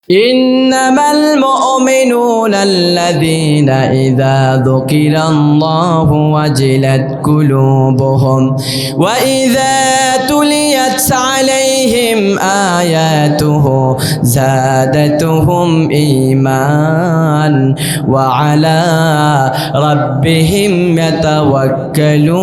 إنما المؤمنون الذين إذا ذكر الله وجلت قلوبهم وإذا تليت عليهم آياته زادتهم إيمان وعلى ربهم يتوكلون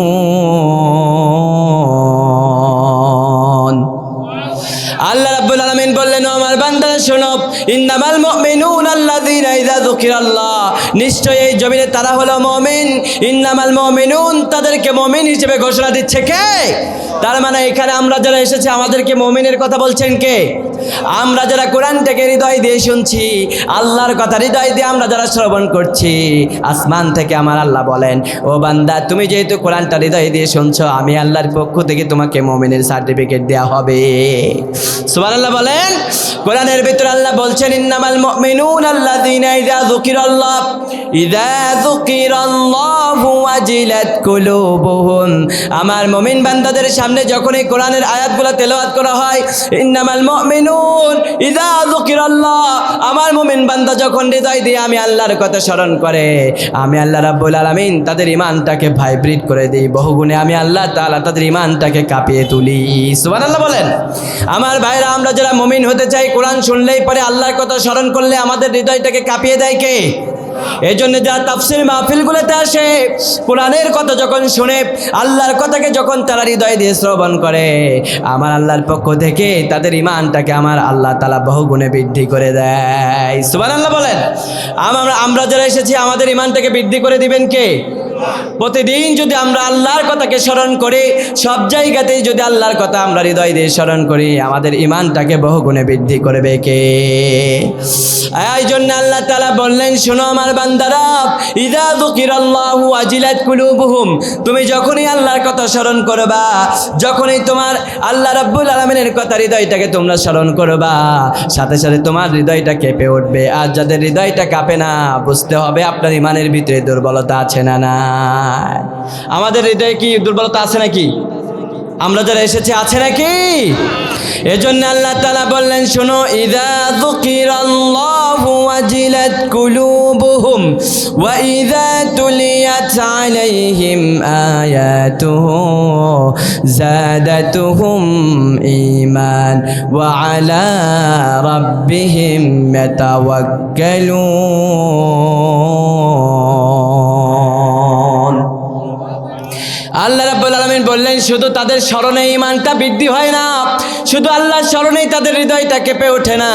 আল্লাহ রাব্বুল আলামিন বললেন, আমার বান্দারা শোনো, ইন্নামাল মুমিনুনা আল্লাযীনা ইযা যুকিরাল্লাহ, নিশ্চয়ই এই জমিনে তারা হলো মুমিন। ইন্নামাল মুমিনুন, তাদেরকে মুমিন হিসেবে ঘোষণা দিচ্ছে কে? তার মানে এখানে আমরা যারা এসেছি আমাদেরকে মুমিনের কথা বলছেন কে? আমরা যারা কোরআনটাকে হৃদয় দিয়ে শুনছি, আল্লাহর কথা হৃদয় দিয়ে আমরা যারা শ্রবণ করছি, আসমান থেকে আমার আল্লাহ বলেন, ও বান্দা তুমি যেহেতু কোরআনটা হৃদয় দিয়ে শুনছো, আমি আল্লাহর পক্ষ থেকে তোমাকে মুমিনের সার্টিফিকেট দেওয়া হবে। সুবহানাল্লাহ বলেন। কোরআনের ভিতরে আল্লাহ বলছেন, ইন্নামাল মুমিনুনা আল্লাযীনা ইযা যুকিরাল্লাহু ওয়াজিলাত কুলুবুহুম, আমার মুমিন বান্দাদের সামনে যখন এই কোরআনের আয়াতগুলো তেলাওয়াত করা হয়, ইন্নামাল মুমিনুন ইযা যুকিরাল্লাহ, আমার মুমিন বান্দা যখন হৃদয় দিয়ে আমি আল্লাহর কথা স্মরণ করে, আমি আল্লাহ রাব্বুল আলামিন তাদের ঈমানটাকে ভাইব্রেট করে দিই, বহুগুণে আমি আল্লাহ তাআলা তাদের ঈমানটাকে কাঁপিয়ে তুলি। সুবহানাল্লাহ বলেন। আমার ভাইরা, আমরা যারা মুমিন হতে চাই, কোরআন শুনলেই পরে আল্লাহর কথা স্মরণ করলে আমাদের হৃদয়টাকে কাঁপিয়ে দেয় কে? এই জন্য যারা তাফসীর মাহফিলগুলোতে আসে, কোরআনের কথা যখন শুনে, আল্লাহর কথাকে যখন তারা হৃদয় দিয়ে শ্রবণ করে, আমার আল্লাহর পক্ষ থেকে তাদের ঈমানটাকে আমার আল্লাহ তাআলা বহুগুণে বৃদ্ধি করে দেয়। সুবহানাল্লাহ বলেন। আমরা যারা এসেছি আমাদের ঈমানটাকে বৃদ্ধি করে দিবেন কে? প্রতিদিন যদি আমরা আল্লাহর কথাকে স্মরণ করি, সব জায়গাতেই যদি আল্লাহর কথা আমরা হৃদয় দিয়ে স্মরণ করি, আমাদের ঈমানটাকে বহুগুণে বৃদ্ধি করবে কে? এই জন্য আল্লাহ তাআলা বললেন, শোনো আমার বান্দারা, ইযা যুকিরাল্লাহু ওয়াজিলাত কুলুবুহুম, তুমি যখনই আল্লাহর কথা স্মরণ করবা, যখনই তোমার আল্লাহ রাব্বুল আলামিনের কথা হৃদয়টাকে তোমরা স্মরণ করবা, সাথে সাথে তোমার হৃদয়টা কেঁপে উঠবে। আর যাদের হৃদয়টা কাঁপে না, বুঝতে হবে আপনার ঈমানের ভিতরে দুর্বলতা আছে না না। আমাদের হৃদয়ে কি দুর্বলতা আছে নাকি? আমরা যারা এসেছি আছে নাকি? এজন্য আল্লাহ তাআলা বললেন, শোনো, ইযা যুকিরাল্লাহু ওয়াজিলাত কুলুবুহুম ওয়া ইযা তুলিয়াত আলাইহিম আয়াতুহু যাদাতুহুম ঈমান ওয়া আলা রাব্বিহিম ইয়াতাওয়াক্কালুন। আল্লাহ রাব্বুল আলামিন বললেন, শুধু তাদের স্মরণে ঈমানটা বৃদ্ধি হয় না, শুধু আল্লাহর স্মরণেই তাদের হৃদয়টা কেঁপে ওঠে না।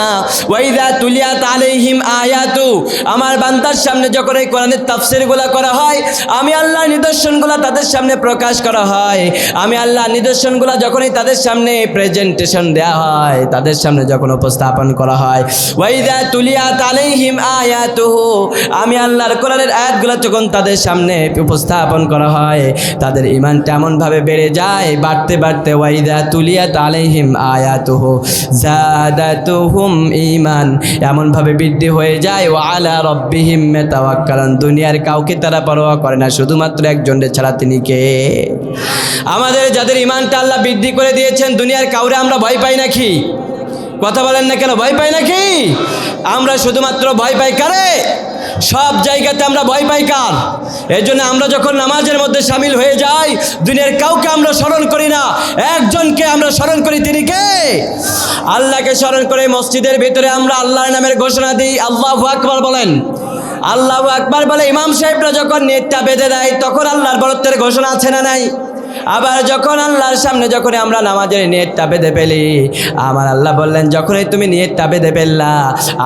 ওয়াইদা তুলিয়াত আলাইহিম আয়াতু, আমার বান্দার সামনে যখন এই কোরআনের তাফসীরগুলো করা হয়, আমি আল্লাহর নিদর্শনগুলো তাদের সামনে প্রকাশ করা হয়, আমি আল্লাহর নিদর্শনগুলো যখনই তাদের সামনে প্রেজেন্টেশন দেওয়া হয়, তাদের সামনে যখন উপস্থাপন করা হয়, ওয়াইদা তুলিয়াত আলাইহিম আয়াতুহু, আমি আল্লাহর কোরআনের আয়াতগুলো যখন তাদের সামনে উপস্থাপন করা হয়, তাদের ঈমানটা এমনভাবে বেড়ে যায়, বাড়তে বাড়তে ওয়াইদা তুলিয়াত আলাইহিম আয়াতুহু যাদাতুহুম ঈমান, এমনভাবে বৃদ্ধি হয়ে যায়, ওয়া আলা রাব্বিহিম ইয়াতাওয়াক্কালুন, দুনিয়ার কাউকে তারা পরোয়া করে না, শুধুমাত্র একজনের ছাড়া, তিনি কে? আমাদের যাদের ঈমানটা আল্লাহ বৃদ্ধি করে দিয়েছেন, দুনিয়ার কাউরে আমরা ভয় পাই নাকি? কথা বলেন না কেন? ভয় পাই নাকি? আমরা শুধুমাত্র ভয় পাই কারে? সব জায়গাতে আমরা ভয় পাই কার? এই জন্য আমরা যখন নামাজের মধ্যে সামিল হয়ে যাই, দুনিয়ার কাউকে আমরা স্মরণ করি না, একজনকে আমরা স্মরণ করি, তিনি কে? আল্লাহকে স্মরণ করে মসজিদের ভিতরে আমরা আল্লাহর নামের ঘোষণা দিই, আল্লাহু আকবার বলেন। আল্লাহু আকবার বলে ইমাম সাহেবরা যখন নেটটা বেঁধে দেয়, তখন আল্লাহর বরত্বের ঘোষণা আছে না নাই? আবার যখন আল্লাহর সামনে যখন আমরা নামাজের নিয়তটা বেঁধে ফেলি, আমার আল্লাহ বললেন, যখনই তুমি নিয়তটা বেঁধে ফেললা,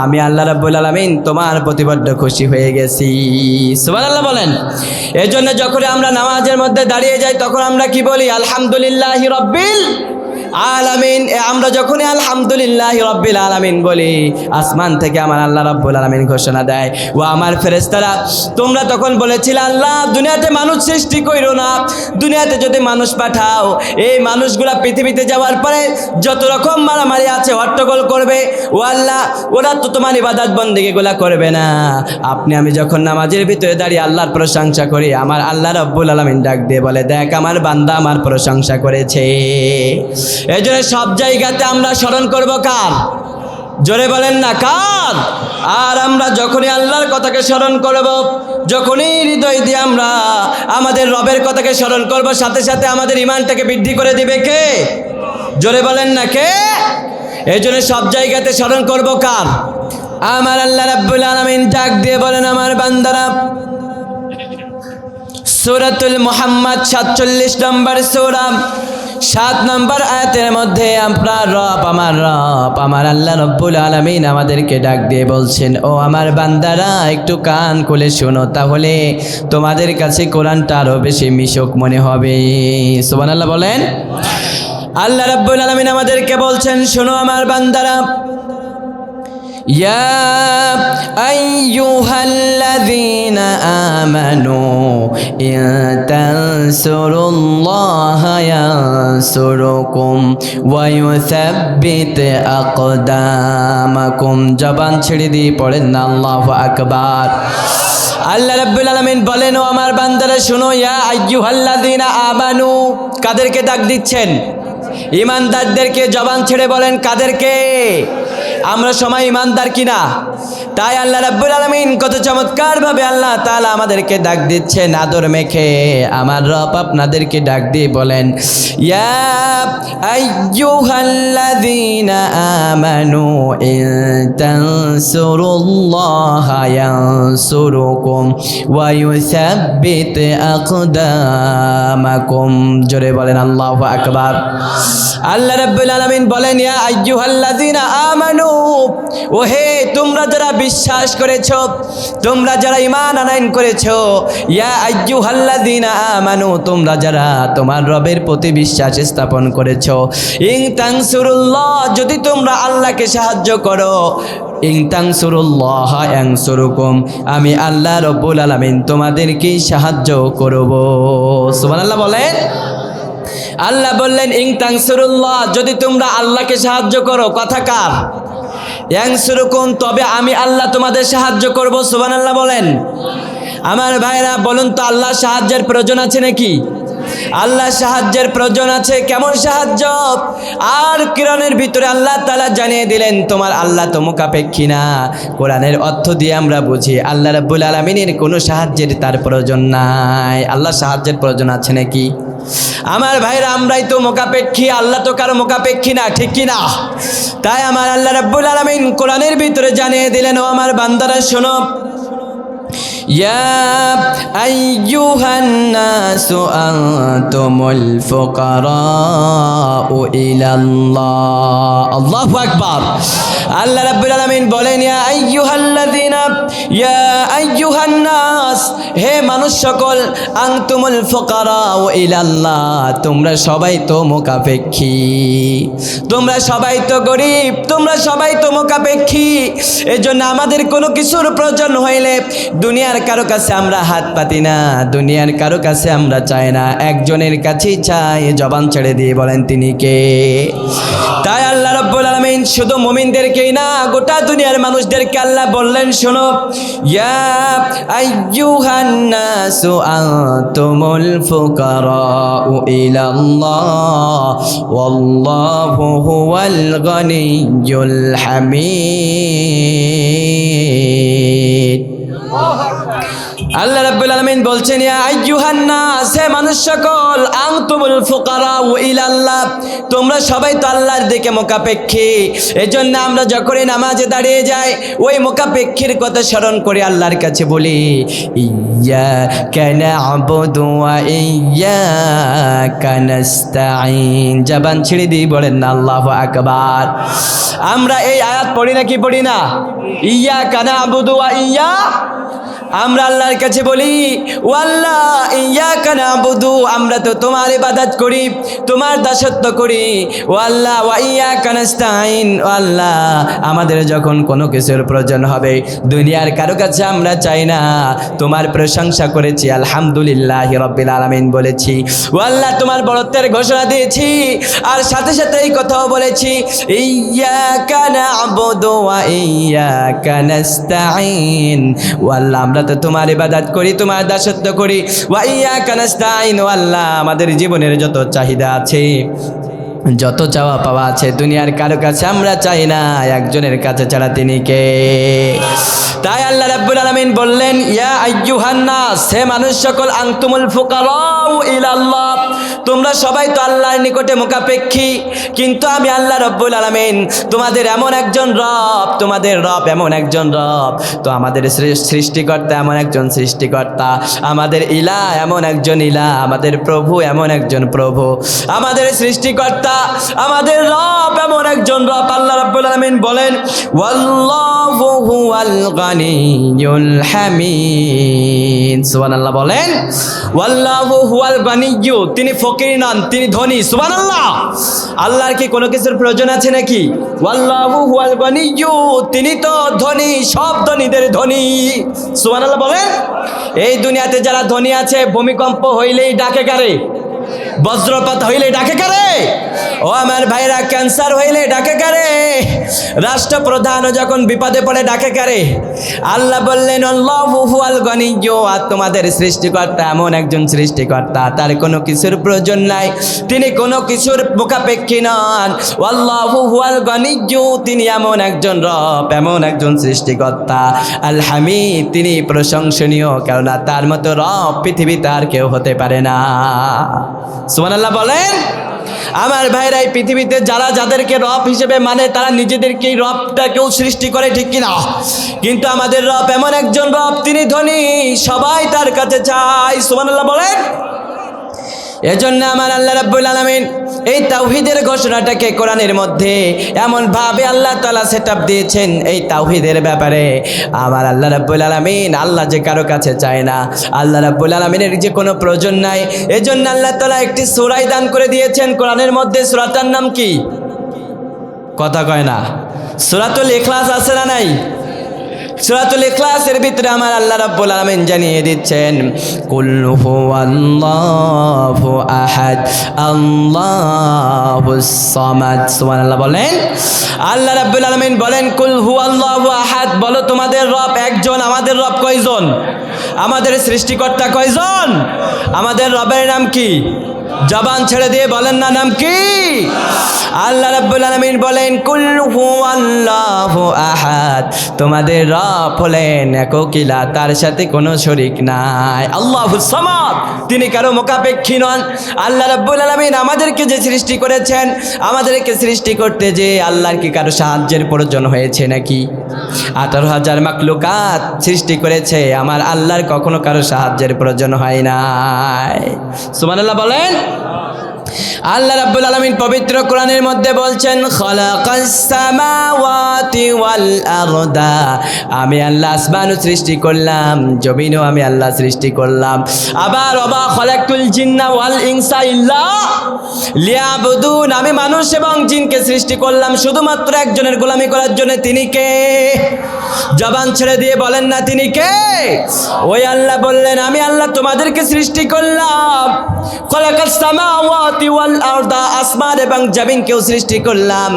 আমি আল্লাহ রাব্বুল আলামিন তোমার প্রতি বড্ড খুশি হয়ে গেছি। সুবহানাল্লাহ বলেন। এই জন্য যখন আমরা নামাজের মধ্যে দাঁড়িয়ে যাই, তখন আমরা কি বলি? আলহামদুলিল্লাহি রাব্বিল আলামিন। আমরা যখনই আলহামদুলিল্লাহি রাব্বিল আলামিন বলি, আসমান থেকে আমার আল্লাহ রাব্বুল আলামিন ঘোষণা দেয়, ও আমার ফেরেশতারা, তোমরা তখন বলেছিলে, আল্লাহ দুনিয়াতে মানুষ সৃষ্টি কইরো না, দুনিয়াতে যদি মানুষ পাঠাও, এই মানুষগুলা পৃথিবীতে যাওয়ার পরে যত রকম মারামারি আছে, হট্টগোল করবে, ও আল্লাহ ওরা তো তোমার ইবাদত বন্দেগীগুলা করবে না। আমি যখন নামাজের ভিতরে দাঁড়িয়ে আল্লাহর প্রশংসা করি, আমার আল্লাহ রাব্বুল আলামিন ডাক দিয়ে বলে, দেখ আমার বান্দা আমার প্রশংসা করেছে। এই জন্য সব জায়গাতে আমরা স্মরণ করবো কার? জোরে বলেন না কার? আর আমরা যখনই আল্লাহর কথাকে স্মরণ করব, যখনই হৃদয় দিয়ে আমরা আমাদের রবের কথাকে স্মরণ করব, সাথে সাথে আমাদের ঈমানটাকে বৃদ্ধি করে দিবে কে? জোরে বলেন না কে? এই জন্য সব জায়গাতে স্মরণ করব কার? আমার আল্লাহ রাব্বুল আলামিন ডাক দিয়ে বলেন, আমার বান্দারা, সূরাতুল মুহাম্মদ 47 নম্বর সূরা 7 নম্বর আয়াতের মধ্যে আপনার রব, আমার আল্লাহ রাব্বুল আলামিন আমাদেরকে ডাক দিয়ে বলছেন, ও আমার বান্দারা একটু কান খুলে শোনো, তাহলে তোমাদের কাছে কোরআনটা আরো বেশি মিশক মনে হবে। সুবহানাল্লাহ বলেন। আল্লাহ রাব্বুল আলামিন আমাদেরকে বলছেন, শোনো আমার বান্দারা, ইয়া আইয়ুহাল্লাযীনা আমানু ইন তানসুরুল্লাহা ইয়ানসুরুকুম ওয়া ইউসাব্বিত আকদামাকুম। জবান ছেড়ে দিয়ে পড়েন না আল্লাহু আকবার। আল্লাহ রাব্বুল আলামিন বলেন, ও আমার বান্দারা শোনো, ইয়া আইয়ুহাল্লাযীনা আমানু, কাদেরকে ডাক দিচ্ছেন? ঈমানদারদেরকে। জবান ছেড়ে বলেন কাদেরকে? আমরা সবাই ঈমানদার কিনা? তাই আল্লাহ রাব্বুল আলামিন কত চমৎকারভাবে আল্লাহ তাআলা আমাদেরকে ডাক দিচ্ছেন আদর মেখে। আমার রব আপনাদেরকে ডাক দিয়ে বলেন, ইয়া আইয়ুহাল্লাযীনা আমানু ইন তানসুরুল্লাহা ইয়ানসুরুকুম ওয়া ইউসাব্বিত আকদামাকুম। জোরে বলেন আল্লাহু আকবার। আল্লাহ রাব্বুল আলামিন বলেন, ইয়া আইয়ুহাল্লাযীনা আমানু, ওহে তোমরা যারা বিশ্বাস করেছো, তোমরা যারা ঈমান আনয়ন করেছো, ইয়া আইয়ুহাল্লাযীনা আমানু, তোমরা যারা তোমার রবের প্রতি বিশ্বাস স্থাপন করেছো, ইন তানসুরুল্লাহ, যদি তোমরা আল্লাহকে সাহায্য করো, ইন তানসুরুল্লাহা ইয়ানসুরুকুম, আমি আল্লাহ রাব্বুল আলামিন তোমাদেরকে সাহায্য করব। সুবহানাল্লাহ বলেন। আল্লাহ বললেন, ইন তানসুরুল্লাহ, যদি তোমরা আল্লাহকে সাহায্য করো, কথা কার? ইয়ানসুরুকুম, তবে আমি আল্লাহ তোমাদের সাহায্য করব। সুবহানাল্লাহ বলেন। আমার ভাইরা বলুন তো, আল্লাহ সাহায্যের প্রয়োজন আছে নাকি? আল্লাহ সাহায্যের প্রয়োজন আছে। কেমন সাহায্য? আর কোরআনের ভিতরে আল্লাহ তাআলা জানিয়ে দিলেন, তোমার আল্লাহ তো মুখাপেক্ষী না। কোরআনের অর্থ দিয়ে আমরা বুঝি আল্লাহ রাব্বুল আলামিনের কোনো সাহায্যের তার প্রয়োজন নাই। আল্লাহ সাহায্যের প্রয়োজন আছে নাকি? আমার ভাইরা, আমরাই তো মুখাপেক্ষী, আল্লাহ তো কারো মুখাপেক্ষী না, ঠিক কি না? তাই আমার আল্লাহ রাব্বুল আলামিন কোরআনের ভিতরে জানিয়ে দিলেন, ও আমার বান্দারা শোনো, ইয়া আইয়ুহান নাসু আনতুমুল ফুকারাউ ইলাল্লাহ। আল্লাহু আকবার। আল্লাহ রাব্বুল আলামিন বলেন, ইয়া আইয়ুহান নাস, হে মানুষ সকল, আনতুমুল ফুকারাউ ইলাল্লাহ, তোমরা সবাই তো মুখাপেক্ষী, তোমরা সবাই তো গরিব, তোমরা সবাই তো মুখাপেক্ষী। এজন্য আমাদের কোনো কিছুর প্রয়োজন হইলে দুনিয়ার কারো কাছে আমরা হাত পাতি না, দুনিয়ার কারো কাছে আমরা চাই না, একজনের কাছেই চাই। জবান ছেড়ে দিয়ে বলেন তিনি কে? তাই আল্লাহ রাব্বুল আলামিন শুধু মুমিনদেরকেই না, গোটা দুনিয়ার মানুষদেরকে আল্লাহ বললেন, শোনো, ইয়া আইয়ুহান নাসু আনতুমুল ফুকারাউ ইলাল্লাহ ওয়াল্লাহু হুয়াল গনিয়্যুল হামিদ। আল্লাহ রাব্বুল আলামিন বলছেন, ইয়া আইয়ুহান নাস, হে মানুষ সকল, আনতুমুল ফুকারাউ ইলাল্লাহ, তোমরা সবাই তো আল্লাহর দিকে মুখাপেক্ষী। এজন্য আমরা যখনই নামাজে দাঁড়িয়ে যাই, ওই মুখাপেক্ষীর কথা স্মরণ করে আল্লাহর কাছে বলি, ইয়্যাকা না'বুদু ওয়া ইয়্যাকা নাস্তাঈন। জবান ছেড়ে দিয়ে বলেন না আল্লাহু আকবার। আমরা এই আয়াত পড়ি নাকি পড়ি না? ইয়্যাকা না'বুদু ওয়া আমরা আল্লাহর কাছে বলি, ও আল্লাহ, ইয়্যাকা না'বুদু, আমরা তো তোমার ইবাদত করি, তোমার দাসত্ব করি। ও আল্লাহ, ওয়া ইয়্যাকা নাস্তাঈন, ও আল্লাহ, আমাদের যখন কোনো কিছুর প্রয়োজন হবে দুনিয়ার কারো কাছে আমরা চাই না, তোমার প্রশংসা করেছি, আলহামদুলিল্লাহি রাব্বিল আলামিন বলেছি। ও আল্লাহ, তোমার বড়ত্বের ঘোষণা দিয়েছি, আর সাথে সাথে এই কথাও বলেছি, ইয়্যাকা না'বুদু ওয়া ইয়্যাকা নাস্তাঈন। ও আল্লাহ, আমরা তো তোমার ইবাদত করি, তোমার দাসত্ব করি। ওয়া ইয়্যাকা নাস্তাঈন, ও আল্লাহ, আমাদের জীবনের যত চাহিদা আছে যত চাওয়া পাওয়া আছে দুনিয়ার কারো কাছে আমরা চাই না, একজনের কাছে ছাড়া তিনি কে? তাই আল্লাহ রাব্বুল আলামিন বললেন, ইয়া আইয়ুহান নাস, হে মানুষ সকল, আনতুমুল ফুকারাউ ইলাল্লাহ, তোমরা সবাই তো আল্লাহর নিকটে মুখাপেক্ষী, কিন্তু আমি আল্লাহ রাব্বুল আলামিন তোমাদের এমন একজন রব, তোমাদের রব এমন একজন রব, তো আমাদের সৃষ্টিকর্তা এমন একজন সৃষ্টিকর্তা, আমাদের ইলাহ এমন একজন ইলাহ, আমাদের প্রভু এমন একজন প্রভু, আমাদের সৃষ্টিকর্তা আমাদের রব এমন একজন রব। আল্লাহ রাব্বুল আলামিন বলেন, ওয়াল্লাহু হুয়াল গানিয়ুল হামিদ। সুবহানাল্লাহ বলেন, ওয়াল্লাহু হুয়াল গানিয়্যু, তিনি ফকির নন, তিনি ধনী। সুবহানাল্লাহ। আল্লাহর কি কোনো কিছুর প্রয়োজন আছে নাকি? ওয়াল্লাহু হুয়াল গানিয়্যু, তিনি তো ধনী, সব ধনীদের ধনী। সুবহানাল্লাহ বলেন। এই দুনিয়াতে যারা ধনী আছে, ভূমিকম্প হইলেই ডাকে কারে? বজ্রপাত হইলে ডাকে কারে? ও আমার ভাইরা, ক্যান্সার হইলে ডাকে কারে? রাষ্ট্রপ্রধানও যখন বিপদে পড়ে ডাকে কারে? আল্লাহ বললেন, আল্লাহু হুয়াল গানিয়্যু, আর তোমাদের সৃষ্টিকর্তা এমন একজন সৃষ্টিকর্তা, তার কোনো কিছুর প্রয়োজন নাই, তিনি কোনো কিছুর মুখাপেক্ষী নন। আল্লাহু হুয়াল গানিয়্যু, তিনি এমন একজন রব, এমন একজন সৃষ্টিকর্তা। আল হামিদ, তিনি প্রশংসনীয়, কেননা তার মতো রব পৃথিবীতে আর কেউ হতে পারে না। সুবহানাল্লাহ বলেন। আমার ভাইরা, এই পৃথিবীতে যারা যাদেরকে রব হিসেবে মানে, তারা নিজেদেরকেই রবটাকেও সৃষ্টি করে, ঠিক কিনা? কিন্তু আমাদের রব এমন একজন রব, তিনি ধনী, সবাই তার কাছে চায়। সুবহানাল্লাহ বলেন। এজন্য আমার আল্লাহ রাব্বুল আলামিন এই তাওহীদের ঘোষণাটাকে কোরআনের মধ্যে এমনভাবে আল্লাহ তাআলা সেটআপ দিয়েছেন। এই তাওহীদের ব্যাপারে আমার আল্লাহ রাব্বুল আলামিন, আল্লাহ যে কারো কাছে চায় না, আল্লাহ রাব্বুল আলামিনের যে কোনো প্রয়োজন নাই, এজন্য আল্লাহ তাআলা একটি সূরা দান করে দিয়েছেন কোরআনের মধ্যে। সূরাটার নাম কি? কথা কয় না। সূরাতুল ইখলাস আছে না নাই? সূরাতুল ইখলাসের ভিতরে আমার আল্লাহ রাব্বুল আলামিন জানিয়ে দিচ্ছেন, কুল হুয়াল্লাহু আহাদ আল্লাহুস সামাদ। সুবহানাল্লাহ বলেন। আল্লাহ রাব্বুল আলামিন বলেন, কুল হুয়াল্লাহু আহাদ, বলো তোমাদের রব একজন। আমাদের রব কয়জন? আমাদের সৃষ্টিকর্তা কয়জন? আমাদের রবের নাম কি? জবান ছেড়ে দিয়ে বলেন না, নাম কি? আল্লাহ রাব্বুল আলামিন বলেন, কুল হুয়াল্লাহু আহাদ, তোমাদের রব হলেন এককিলা, তার সাথে কোনো শরীক নাই। আল্লাহুস সামাদ, তিনি কারো মুখাপেক্ষী নন। আল্লাহ রাব্বুল আলামিন আমাদেরকে যে সৃষ্টি করেছেন, আমাদেরকে সৃষ্টি করতে যে আল্লাহর কি কারো সাহায্যের প্রয়োজন হয়েছে নাকি? 18,000 মাখলুকাত সৃষ্টি করেছে, আমার আল্লাহর কখনো কারো সাহায্যের প্রয়োজন হয় নাই। সুবহানাল্লাহ বলেন। আল্লাহ রাব্বুল আলামিন পবিত্র কোরআনের মধ্যে বলছেন, খালাকাস সামাওয়াতি ওয়াল আরদা, আমি আল্লাহ আসমানও সৃষ্টি করলাম, জমিনও আমি আল্লাহ সৃষ্টি করলাম। আবার ওয়া খালাকতুল জিন্না ওয়াল ইনসা ইল্লা লিয়াবুদুন, আমি মানুষ এবং জিনকে সৃষ্টি করলাম শুধুমাত্র একজনের গোলামি করার জন্য। তিনি কে? জবান ছেড়ে দিয়ে বলেন না, তিনি কে? ওই আল্লাহ বললেন, আমি আল্লাহ তোমাদেরকে সৃষ্টি করলাম। খালাকাস সামাওয়াতি ওয়াল আরদা, আসমান এবং জমিনকেও সৃষ্টি করলাম।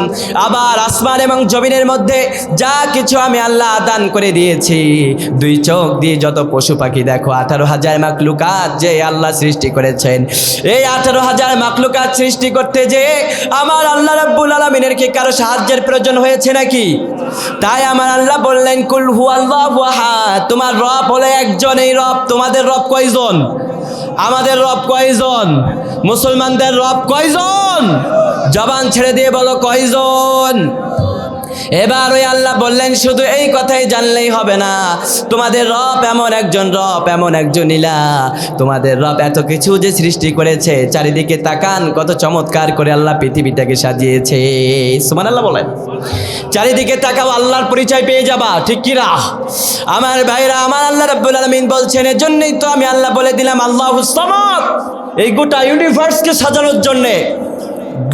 আবার আসমান এবং জমিনের মধ্যে যা কিছু আমি আল্লাহ দান করে দিয়েছি, দুই চোখ দিয়ে যত পশু পাখি দেখো, 18,000 মাখলুকাত যে আল্লাহ সৃষ্টি করেছেন। এই 18,000 মাখলুকাত সৃষ্টি করতে যে আমার আল্লাহ রাব্বুল আলামিনের কি কারো সাহায্যের প্রয়োজন হয়েছে নাকি? তাই আমার আল্লাহ বললেন, কুল হুয়াল্লাহু আহাদ, তোমার রব হলো একজন। এই রব, তোমাদের রব কয়জন? আমাদের রব কয়জন? মুসলমানদের রব কয়জন? জবান ছেড়ে দিয়ে বলো কয়জন? এবার ওই আল্লাহ বললেন, শুধু এই কথাই জানলেই হবে না, তোমাদের রব এমন একজন রব, এমন একজন ইলাহ, তোমাদের রব এত কিছু যে সৃষ্টি করেছে। চারিদিকে তাকান, কত চমৎকার করে আল্লাহ পৃথিবীটাকে সাজিয়েছে। সুবহানাল্লাহ বলেন। চারিদিকে তাকাও, আল্লাহর পরিচয় পেয়ে যাবা, ঠিক কি না? আমার ভাইরা, আমার আল্লাহ রাব্বুল আলামিন বলছেন, এজন্যই তো আমি আল্লাহ বলে দিলাম আল্লাহুস সামাদ, এই গোটা ইউনিভার্সকে সাজানোর জন্যে,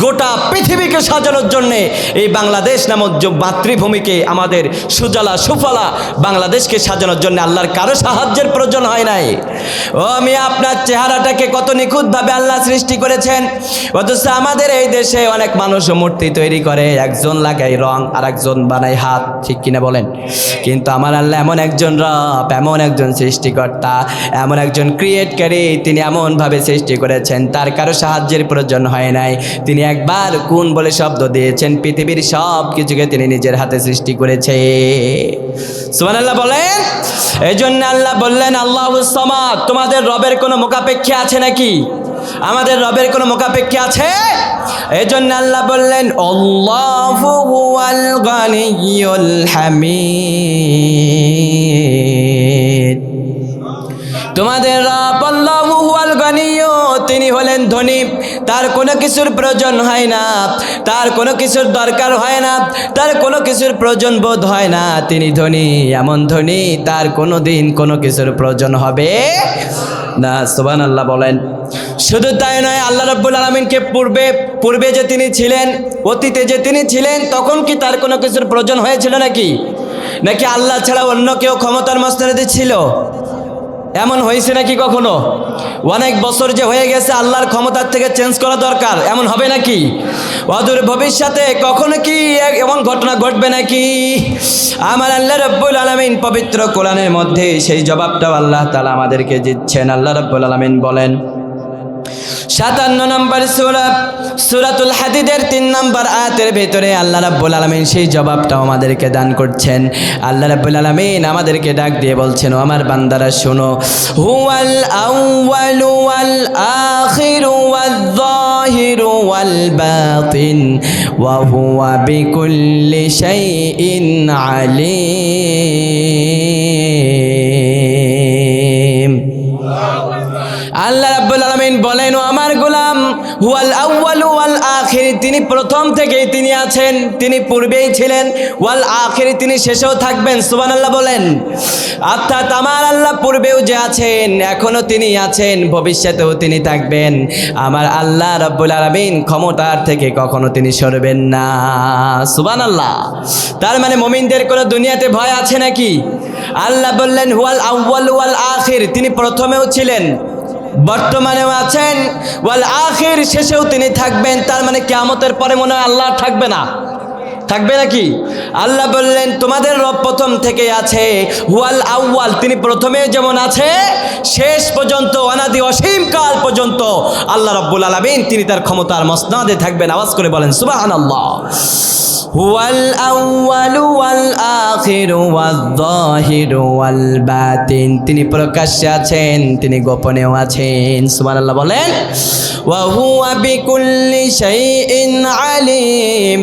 গোটা পৃথিবীকে সাজানোর জন্যে এই বাংলাদেশ নামক মাতৃভূমিকে, আমাদের সুজলা সুফলা বাংলাদেশকে সাজানোর জন্য আল্লাহর কারো সাহায্যের প্রয়োজন হয় নাই। ও আমি আপনার চেহারাটাকে কত নিখুঁতভাবে আল্লাহ সৃষ্টি করেছেন, অথচ আমাদের এই দেশে অনেক মানুষ মূর্তি তৈরি করে, একজন লাগায় রং আর একজন বানায় হাত, ঠিক কিনা বলেন? কিন্তু আমার আল্লাহ এমন একজন রব, এমন একজন সৃষ্টিকর্তা, এমন একজন ক্রিয়েটকারী, তিনি এমনভাবে সৃষ্টি করেছেন তার কারো সাহায্যের প্রয়োজন হয় নাই। তিনি একবার কুন বলে শব্দ দিয়েছেন, পৃথিবীর সব কিছুকে তিনি নিজের হাতে সৃষ্টি করেছে। সুবহানাল্লাহ বলেন। এই জন্য আল্লাহ বললেন আল্লাহুস সামাদ। তোমাদের রবের কোনো মুখাপেক্ষী আছে নাকি? আমাদের রবের কোনো মুখাপেক্ষী আছে? এই জন্য আল্লাহ বললেন আল্লাহু হুয়াল গানিয়ুল হামিদ। তোমাদের রব আল্লাহু হুয়াল গানিয়্যু, তিনি হলেন ধনী, তার কোনো কিছুর প্রয়োজন হয় না, তার কোনো কিছুর দরকার হয় না, তার কোনো কিছুর প্রয়োজন বোধ হয় না। তিনি ধনী, এমন ধনী তার কোনো দিন কোনো কিছুর প্রয়োজন হবে না। সুবহানাল্লাহ বলেন। শুধু তাই নয়, আল্লাহ রাব্বুল আলামিনকে পূর্বে যে তিনি ছিলেন, অতীতে যে তিনি ছিলেন, তখন কি তার কোনো কিছুর প্রয়োজন হয়েছিল নাকি? নাকি আল্লাহ ছাড়া অন্য কেউ ক্ষমতার মস্তনেদে ছিল? এমন হয়েছে নাকি কখনো? অনেক বছর যে হয়ে গেছে, আল্লাহর ক্ষমতার থেকে চেঞ্জ করা দরকার, এমন হবে নাকি? অদূর ভবিষ্যতে কখনো কি এমন ঘটনা ঘটবে নাকি? আমার আল্লাহ রাব্বুল আলামিন পবিত্র কোরআনের মধ্যে সেই জবাবটাও আল্লাহ তাআলা আমাদেরকে দিচ্ছেন। আল্লাহ রাব্বুল আলামিন বলেন 57 নম্বর সূরাতুল হাদিদের 3 নম্বর আয়াতের ভিতরে আল্লাহ রাব্বুল আলামিন সেই জবাবটাও আমাদেরকে দান করছেন। আল্লাহ রাব্বুল আলামিন আমাদেরকে ডাক দিয়ে বলছেন, ও আমার বান্দারা শোনো, হুয়াল আউয়ালু ওয়াল আখিরু ওয়াল যাহিরু ওয়াল বাতিন ওয়া হুয়া বিকুল্লি শাইইন আলিম। আল্লাহ রাব্বুল আলামিন বলেন, ও আমার গোলাম, হুয়াল আউয়ালু ওয়াল আখির, তিনি প্রথম থেকেই তিনি আছেন, তিনি পূর্বেই ছিলেন, ওয়াল আখির, তিনি শেষেও থাকবেন। সুবহানাল্লাহ বলেন। অর্থাৎ আমার আল্লাহ পূর্বেও যে আছেন, এখনো তিনি আছেন, ভবিষ্যতেও তিনি থাকবেন। আমার আল্লাহ রাব্বুল আলামিন ক্ষমতার থেকে কখনো তিনি সরবেন না। সুবহানাল্লাহ। তার মানে মুমিনদের কোনো দুনিয়াতে ভয় আছে নাকি? আল্লাহ বললেন হুয়াল আউয়ালু ওয়াল আখির, তিনি প্রথমেও ছিলেন, বর্তমানেও আছেন, ওয়াল আখির, শেষেও তিনি থাকবেন। তার মানে কিয়ামতের পরে মনে হয় আল্লাহ থাকবে না? থাকবে নাকি? আল্লাহ বললেন তোমাদের রব প্রথম থেকে আছে, হুয়াল আউয়াল, তিনি প্রথমে যেমন আছে, শেষ পর্যন্ত অনাদি অসীম কাল পর্যন্ত আল্লাহ রাব্বুল আলামিন তিনি তার ক্ষমতার মসনদে থাকবেন। আওয়াজ করে বলেন সুবহানাল্লাহ। হুয়াল আউয়ালু ওয়াল আখিরু ওয়াল যাহিরু ওয়াল বাতিন, তিনি প্রকাশ্যে আছেন, তিনি গোপনেও আছেন। সুবহানাল্লাহ বলেন। ওয়া হুয়া বিকুল্লি শাইইন আলিম।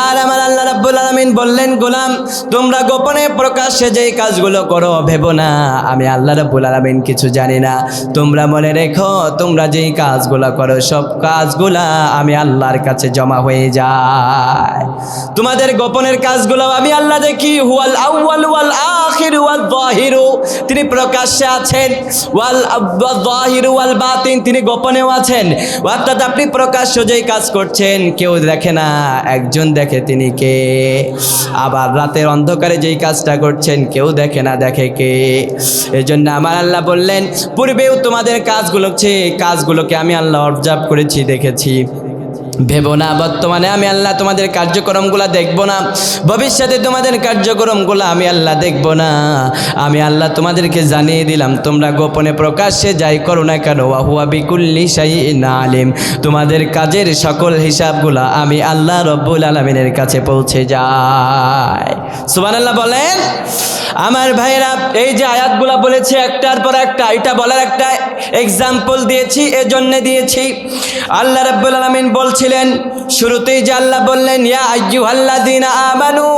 আর আমার আল্লাহ রাব্বুল আলামিন বললেন, গোলাম তোমরা গোপনে প্রকাশ্যে যেই কাজগুলো করো, ভেবো না আমি আল্লাহ রাব্বুল আলামিন কিছু জানি না। তোমরা মনে রেখো, তোমরা যেই কাজগুলো করো সব কাজগুলা আমি আল্লাহর কাছে জমা হয়ে যায়। তোমাদের গোপনের কাজগুলো আমি আল্লাহ দেখি। হুয়াল আউয়ালু ওয়াল আখিরু ওয়াল যাহিরু, তিনি প্রকাশ্যে আছেন, ওয়াল যাহিরু ওয়াল বাতিন, তিনি গোপনেও আছেন। অর্থাৎ আপনি প্রকাশ্য যেই কাজ করছেন কেউ দেখে না, একজন দেখে, তিনি কে? আবার রাতের অন্ধকারে যেই কাজটা করছেন কেউ দেখে না, দেখে কে? এই জন্য আমার আল্লাহ বললেন পূর্বেও তোমাদের কাজগুলোকে আমি আল্লাহ অবজার্ভ করেছি, দেখেছি। ভেবো না বর্তমানে আমি আল্লাহ তোমাদের কার্যক্রমগুলো দেখব না, ভবিষ্যতে তোমাদের কার্যক্রমগুলো আমি আল্লাহ দেখব না। আমি আল্লাহ তোমাদেরকে জানিয়ে দিলাম, তোমরা গোপনে প্রকাশ্যে যাই করো না কেন, ওয়া হুয়া বিকুল্লি শাইইন আলিম, তোমাদের কাজের সকল হিসাবগুলো আমি আল্লাহ রব্বুল আলামিনের কাছে পৌঁছে যায়। সুবহানাল্লাহ বলেন। আমার ভাইরা, এই যে আয়াতগুলো বলেছি একটার পর একটা, এটা বলার একটা এক্সাম্পল দিয়েছি, এজন্য দিয়েছি। আল্লাহ রাব্বুল আলামিন বলছিলেন শুরুতেই যে আল্লাহ বললেন, ইয়া আইয়ুহাল্লাযীনা আমানু,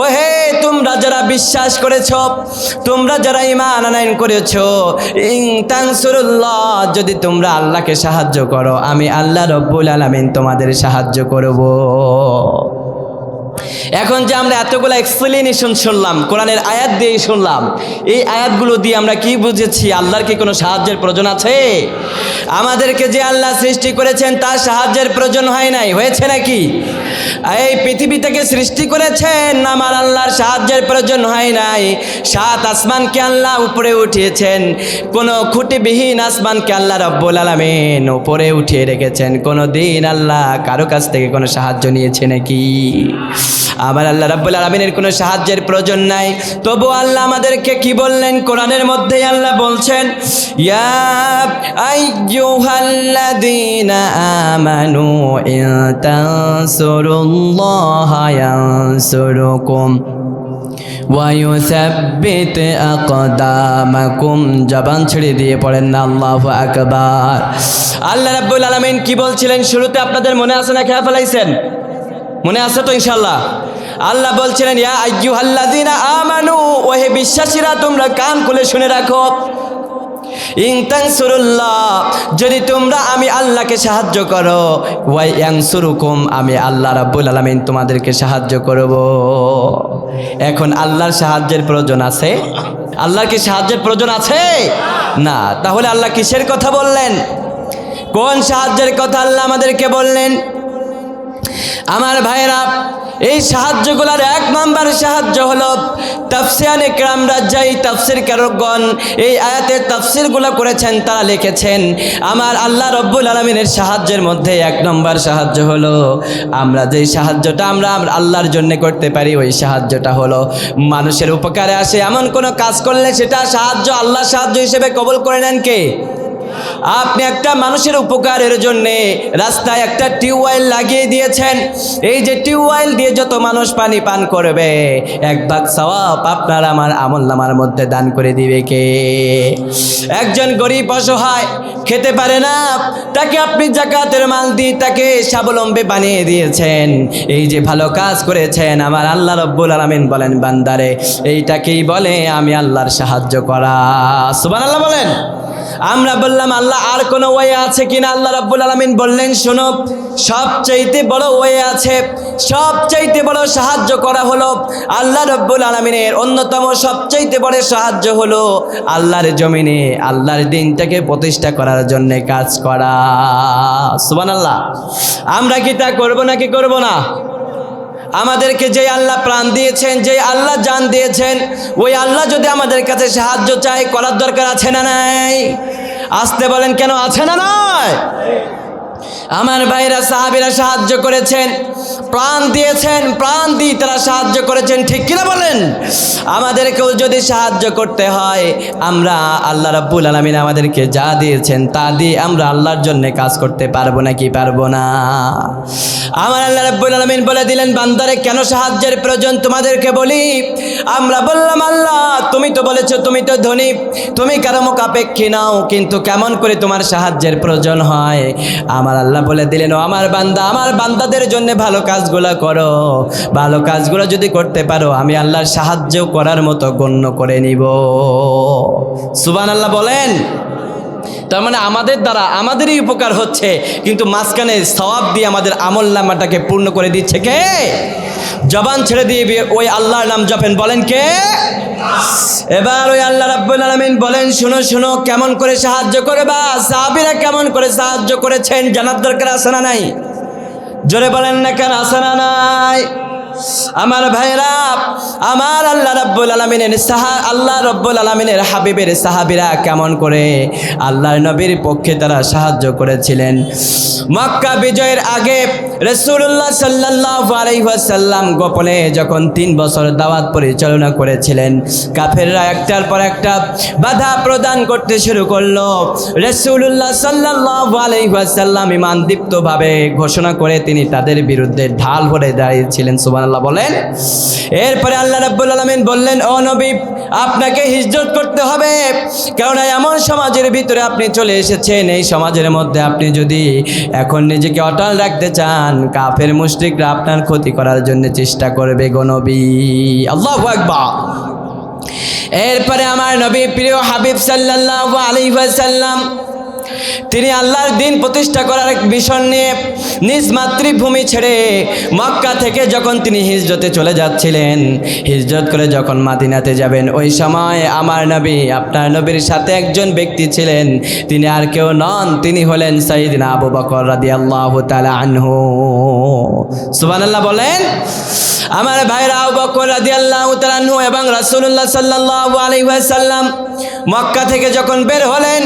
ও হে তোমরা যারা বিশ্বাস করেছো, তোমরা যারা ঈমান আনয়ন করেছো, ইন তানসুরুল্লাহ, যদি তোমরা আল্লাহকে সাহায্য করো, আমি আল্লাহ রাব্বুল আলামিন তোমাদের সাহায্য করব। এখন যে আমরা এতগুলো এক্সপ্লেনেশন শুনলাম, কোরআনের আয়াত দিয়ে শুনলাম, এই আয়াতগুলো দিয়ে আমরা কি বুঝেছি? আল্লাহর কি কোনো সাহায্যের প্রয়োজন আছে? আমাদেরকে যে আল্লাহ সৃষ্টি করেছেন তার সাহায্যের প্রয়োজন হয় নাই, হয়েছে নাকি? এই পৃথিবী থেকে সৃষ্টি করেছেন, আমার আল্লাহর সাহায্যের প্রয়োজন হয় নাই। 7 আসমানকে আল্লাহ উপরে উঠিয়েছেন, কোনো খুঁটিবিহীন আসমানকে আল্লাহ রাব্বুল আলামিন উপরে উঠিয়ে রেখেছেন। কোনো দিন আল্লাহ কারো কাছ থেকে কোনো সাহায্য নিয়েছে নাকি? আমার আল্লাহ রাব্বুল আলামিনের কোনো সাহায্যের প্রয়োজন নাই। তবু আল্লাহ আমাদেরকে কি বললেন কোরআনের মধ্যেই আল্লাহ বলছেন, ইয়া আইয়ুহাল্লাযীনা আমানু ইন তানসুরুল্লাহা ইয়ানসুরুকুম ওয়া ইউসাব্বিত আকদামাকুম। জবান ছেড়ে দিয়ে পড়েন না আল্লাহু আকবার। আল্লাহ রাব্বুল আলামিন কি বলছিলেন শুরুতে আপনাদের মনে আছে না খেয়ে ফেলাইছেন? মনে আছে তো ইনশাআল্লাহ? আল্লাহ বলছিলেন, ইয়া আইয়ুহাল্লাযীনা আমানু, ওহে বিশ্বাসীরা তোমরা কান খুলে শুনে রাখো, ইন তানসুরুল্লাহ, যদি তোমরা আমি আল্লাহকে সাহায্য করো, ওয়া ইয়ানসুরুকুম, আমি আল্লাহ রাব্বুল আলামিন তোমাদেরকে সাহায্য করব। এখন আল্লাহর সাহায্যের প্রয়োজন আছে? আল্লাহর কি সাহায্যের প্রয়োজন আছে? না। তাহলে আল্লাহ কিসের কথা বললেন? কোন সাহায্যের কথা আল্লাহ আমাদেরকে বললেন? আমার ভাইরা, এই সাহায্যগুলোর এক নাম্বার সাহায্য হলো তাফসিরে কেরামরা, যেই তাফসিরকারগণ এই আয়াতের তাফসিরগুলো করেছেন তারা লিখেছেন, আমার আল্লাহ রব্বুল আলামিনের সাহায্যের মধ্যে এক নম্বর সাহায্য হলো আমরা যেই সাহায্যটা আমরা আল্লাহর জন্য করতে পারি, ওই সাহায্যটা হলো মানুষের উপকারে আসে এমন কোনো কাজ করলে সেটা সাহায্য, আল্লাহ সাহায্য হিসেবে কবুল করে নেন কে? আপনি একটা মানুষের উপকারের জন্যে রাস্তায় একটা টিউবওয়েল লাগিয়ে দিয়েছেন, এই যে টিউবওয়েল দিয়ে যত মানুষ পানি পান করবে, এক ভাগ সওয়াব আপনার আমার আমলনামার মধ্যে দান করে দিবে কে? একজন গরিব অসহায় খেতে পারে না, তাকে আপনি যাকাতের মাল দিয়ে তাকে স্বাবলম্বী বানিয়ে দিয়েছেন, এই যে ভালো কাজ করেছেন। আমার আল্লাহ রব্বুল আলামিন বলেন, বান্দারে এইটাকেই বলে আমি আল্লাহর সাহায্য করা। সুবহানাল্লাহ বলেন। আমরা বললাম আল্লাহ আর কোনো ওয়ে আছে কিনা? আল্লাহ রাব্বুল আলামিন বললেন, শোনো, সবচাইতে বড় ওয়ে আছে, সবচাইতে বড় সাহায্য করা হলো আল্লাহ রাব্বুল আলামিনের অন্যতম সবচাইতে বড় সাহায্য হলো আল্লাহর জমিনে আল্লাহর দিনটাকে প্রতিষ্ঠা করার জন্য কাজ করা। সুবহানাল্লাহ। আমরা কি তা করব নাকি করব না? আমাদেরকে যে আল্লাহ প্রাণ দিয়েছেন, যে আল্লাহ জান দিয়েছেন, ওই আল্লাহ যদি আমাদের কাছে সাহায্য চাই, করার দরকার আছে না নাই? আসতে বলেন, কেন আছে না নয়? আমার ভাইরা, সাহাবীরা সাহায্য করেছেন, প্রাণ দিয়েছেন, প্রাণ দিয়ে তারা সাহায্য করেছেন, ঠিক কিনা বলেন? আমাদেরকেও যদি সাহায্য করতে হয়, আমরা আল্লাহ রাব্বুল আলামিন আমাদেরকে যা দিয়েছেন তা দিয়ে আমরা আল্লাহর জন্য কাজ করতে পারবো নাকি পারবো না? আমার আল্লাহ রাব্বুল আলামিন বলে দিলেন, বান্দারে কেন সাহায্যের প্রয়োজন তোমাদেরকে বলি। আমরা বললাম, আল্লাহ তুমি তো বলেছো তুমি তো ধনী, তুমি কারো মুখাপেক্ষী নাও, কিন্তু কেমন করে তোমার সাহায্যের প্রয়োজন হয়? আমার আল্লাহ বলে দিলেন, ও আমার বান্দা, আমার বান্দাদের জন্য ভালো কাজগুলো করো, ভালো কাজগুলো যদি করতে পারো আমি আল্লাহর সাহায্য করার মতো গণ্য করে নিব। সুবহানাল্লাহ বলেন। তার মানে আমাদের দ্বারা আমাদেরই উপকার হচ্ছে, কিন্তু মাঝখানে সওয়াব দিয়ে আমাদের আমলনামাটাকে পূর্ণ করে দিচ্ছে কে? জবান ছেড়ে দিয়ে ওই আল্লাহর নাম জপেন, বলেন কে? এবার ওই আল্লাহ রাব্বুল আলামিন বলেন, শুনো শুনো, কেমন করে সাহায্য করে বা সাহাবীরা কেমন করে সাহায্য করেছেন জানার দরকার আছে না নাই? জোরে বলেন না কেন, আছে না নাই? আমার ভাইরা, আমার আল্লাহ রাব্বুল আলামিনের আল্লাহ রাব্বুল আলামিনের হাবিবের সাহাবীরা কেমন করে আল্লাহর নবীর পক্ষে তারা সাহায্য করেছিলেন। মক্কা বিজয়ের আগে রাসূলুল্লাহ সাল্লাল্লাহু আলাইহি ওয়াসাল্লাম গোপনে যখন 3 বছর দাওয়াত পরিচালনা করেছিলেন, কাফেররা একটার পর একটা বাধা প্রদান করতে শুরু করলো। রাসূলুল্লাহ সাল্লাল্লাহু আলাইহি ওয়াসাল্লাম ঈমানদীপ্তভাবে ঘোষণা করে তিনি তাদের বিরুদ্ধে ঢাল হয়ে দাঁড়িয়েছিলেন। সুবহানাল্লাহ বলেন। এরপরে আল্লাহ রাব্বুল আলামিন বললেন, ও নবী, আপনাকে হিজরত করতে হবে, কারণ এমন সমাজের ভিতরে আপনি চলে এসেছেন, এই সমাজের মধ্যে আপনি যদি এখন নিজেকে অটল রাখতে চান, কাফের মুশরিকরা আপনার ক্ষতি করার জন্য চেষ্টা করবে গো নবী। আল্লাহু আকবার। এরপরে আমার নবী প্রিয় হাবিব সাল্লাল্লাহু আলাইহি ওয়াসাল্লাম তিনি আল্লাহর দিন প্রতিষ্ঠা করার এক মিশন নিয়ে নিজ মাতৃভূমি ছেড়ে মক্কা থেকে যখন তিনি হিজরতে চলে যাচ্ছিলেন, হিজরত করে যখন মাদিনাতে যাবেন, ওই সময় আমার নবী, আপনার নবীর সাথে একজন ব্যক্তি ছিলেন, তিনি আর কেউ নন, তিনি হলেন সাইয়্যিদনা আবু বকর রাদিয়াল্লাহু তাআলা আনহু। সুবহানাল্লাহ বলেন। আমার ভাইরা, আবু বকর রাদিয়াল্লাহু তাআলা আনহু এবং রাসূলুল্লাহ সাল্লাল্লাহু আলাইহি ওয়াসাল্লাম মক্কা থেকে যখন বের হলেন,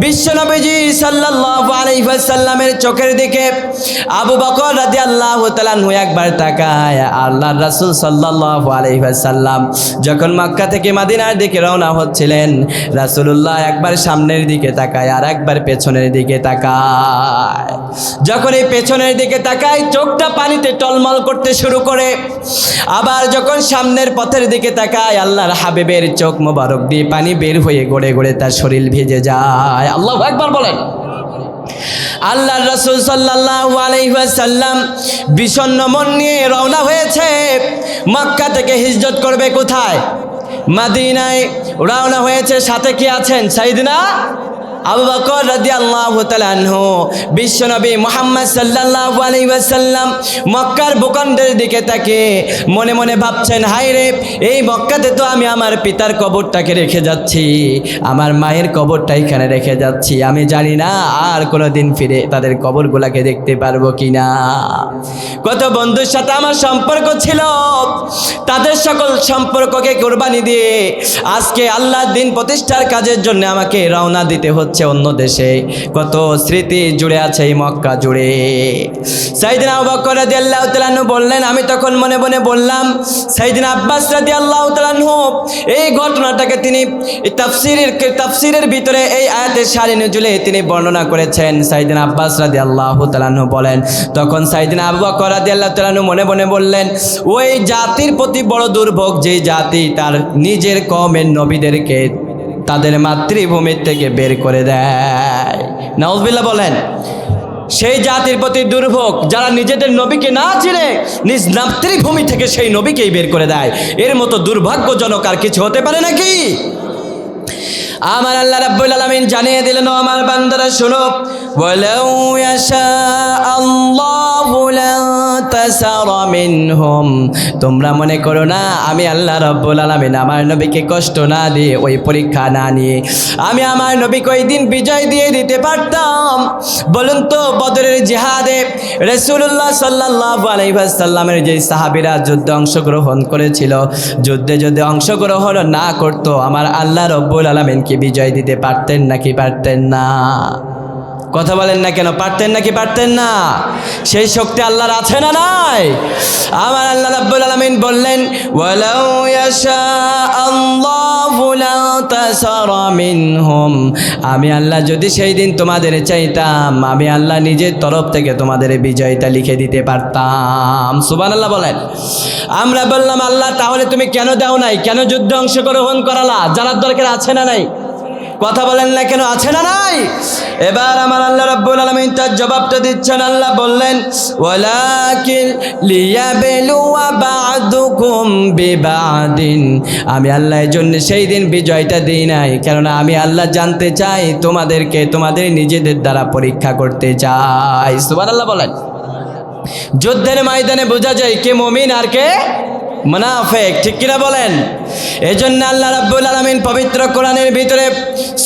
বিশ্বনবীজি সাল্লাল্লাহু আলাইহি ওয়াসাল্লামের চোখের দিকে আবু বকর রাদিয়াল্লাহু তাআলা আনহু একবার তাকায়। আল্লাহর রাসূল সাল্লাল্লাহু আলাইহি ওয়াসাল্লাম যখন মক্কা থেকে মদিনার দিকে রওনা হচ্ছিলেন, রাসূলুল্লাহ একবার সামনের দিকে তাকায় আর একবার পেছনের দিকে তাকায়। যখন এই পেছনের দিকে তাকায়, চোখটা পানিতে টলমল করতে শুরু করে। আবার যখন সামনের পথের দিকে তাকায়, আল্লাহর হাবিবের চোখ মোবারক দিয়ে পানি বের হয়ে গড়ে গড়ে তার শরীর ভিজে যায়। আল্লাহু আকবার বলেন। আল্লাহর রাসূল সাল্লাল্লাহু আলাইহি ওয়াসাল্লাম বিষণ্ণ মন নিয়ে রওনা হয়েছে। মক্কা থেকে হিজরত করবে কোথায়? মদিনায় রওনা হয়েছে। সাথে কি আছেন? সাইয়েদনা আবু বকর রাদিয়াল্লাহু তাআলা আনহু। বিশ্বনবী মুহাম্মদ সাল্লাল্লাহু আলাইহি ওয়াসাল্লাম মক্কার ভূখণ্ডের দিকে তাকে মনে মনে ভাবছেন, হায় রে, এই মক্কাতে তো আমি আমার পিতার কবরটাকে রেখে যাচ্ছি, আমার মায়ের কবরটা এখানে রেখে যাচ্ছি। আমি জানি না আর কোনোদিন ফিরে তাদের কবরগুলোকে দেখতে পারবো কিনা। কত বন্ধুর সাথে আমার সম্পর্ক ছিল, তাদের সকল সম্পর্ককে কোরবানি দিয়ে আজকে আল্লাহর দিন প্রতিষ্ঠার কাজের জন্য আমাকে রওনা দিতে হচ্ছে অন্য দেশে। কত স্মৃতি জুড়ে আছে এই মক্কা জুড়ে। সাইয়েদনা আবু বকর রাদিয়াল্লাহু তাআলা আনহু বললেন, আমি তখন মনে মনে বললাম, সাইয়েদনা আব্বাস রাদিয়াল্লাহু তাআলা আনহু এই ঘটনাটাকে তিনি তাফসীরের ভিতরে এই আয়াতের সারি নজুলে তিনি বর্ণনা করেছেন। সাইয়েদনা আব্বাস রাদিয়াল্লাহু তাআলা আনহু বলেন, তখন সাইয়েদনা আবু বকর রাদিয়াল্লাহু তাআলা আনহু মনে মনে বললেন, ওই জাতির প্রতি বড় দুর্ভোগ যে জাতি তার নিজের কওমের নবীদেরকে তাদের মাতৃভূমির থেকে বের করে দেয়। নাউযুবিল্লাহ বলেন। সেই জাতির প্রতি দুর্ভোগ যারা নিজেদের নবীকে না চিনে নিজ মাতৃভূমি থেকে সেই নবীকেই বের করে দেয়। এর মতো দুর্ভাগ্যজনক আর কিছু হতে পারে নাকি? আমার আল্লাহ রাব্বুল আলামিন জানিয়ে দিলেন, ও আমার বান্দারা শোনো, ওয়ালাউ ইয়াশা আল্লাহু লাতাসারা মিনহুম। তোমরা মনে করো না আমি আল্লাহ রাব্বুল আলামিন আমার নবীকে কষ্ট না দিয়ে, ওই পরীক্ষা না নিয়ে আমি আমার নবীকে ওই দিন বিজয় দিয়ে দিতে পারতাম। বলুন তো, বদরের জিহাদে রাসূলুল্লাহ সাল্লাল্লাহু আলাইহি ওয়াসাল্লামের যে সাহাবীরা যুদ্ধে অংশগ্রহণ করেছিল, যুদ্ধে যদি অংশগ্রহণ না করতো, আমার আল্লাহ রাব্বুল আলামিন কি বিজয় দিতে পারতেন নাকি পারতেন না? কথা বলেন না কেন? পারতেন নাকি পারতেন না? সেই শক্তি আল্লাহর আছে না নাই? আমার আল্লাহ রাব্বুল আলামিন বললেন, ওয়ালাউ ইয়াশা আল্লাহু লাতাসারা মিনহুম। আমি আল্লাহ যদি সেই দিন তোমাদের চাইতাম, আমি আল্লাহ নিজের তরফ থেকে তোমাদের বিজয়টা লিখে দিতে পারতাম। সুবহানাল্লাহ বলেন। আমরা বললাম, আল্লাহ তাহলে তুমি কেন দাও নাই? কেন যুদ্ধে অংশগ্রহণ করালা? জানার দরকার আছে না নাই? কথা বলেন না কেন? আছে না নাই? এবার আমার আল্লাহ রাব্বুল আলামিন তার জবাবটা দিচ্ছেন। আল্লাহ বললেন, ওয়ালাকিন লিয়াবলুয়া বা'দুকুম বিবা'দিন। আমি আল্লাহ এর জন্য সেই দিন বিজয়টা দেই নাই, কেননা আমি আল্লাহ জানতে চাই তোমাদেরকে, তোমাদের নিজেদের দ্বারা পরীক্ষা করতে চাই। সুবহানাল্লাহ বলেন। যুদ্ধের ময়দানে বোঝা যায় কে মুমিন আর কে মুনাফিক, ঠিক কিনা বলেন? এজন্য আল্লাহ রাব্বুল আলামিন পবিত্র কোরআনের ভিতরে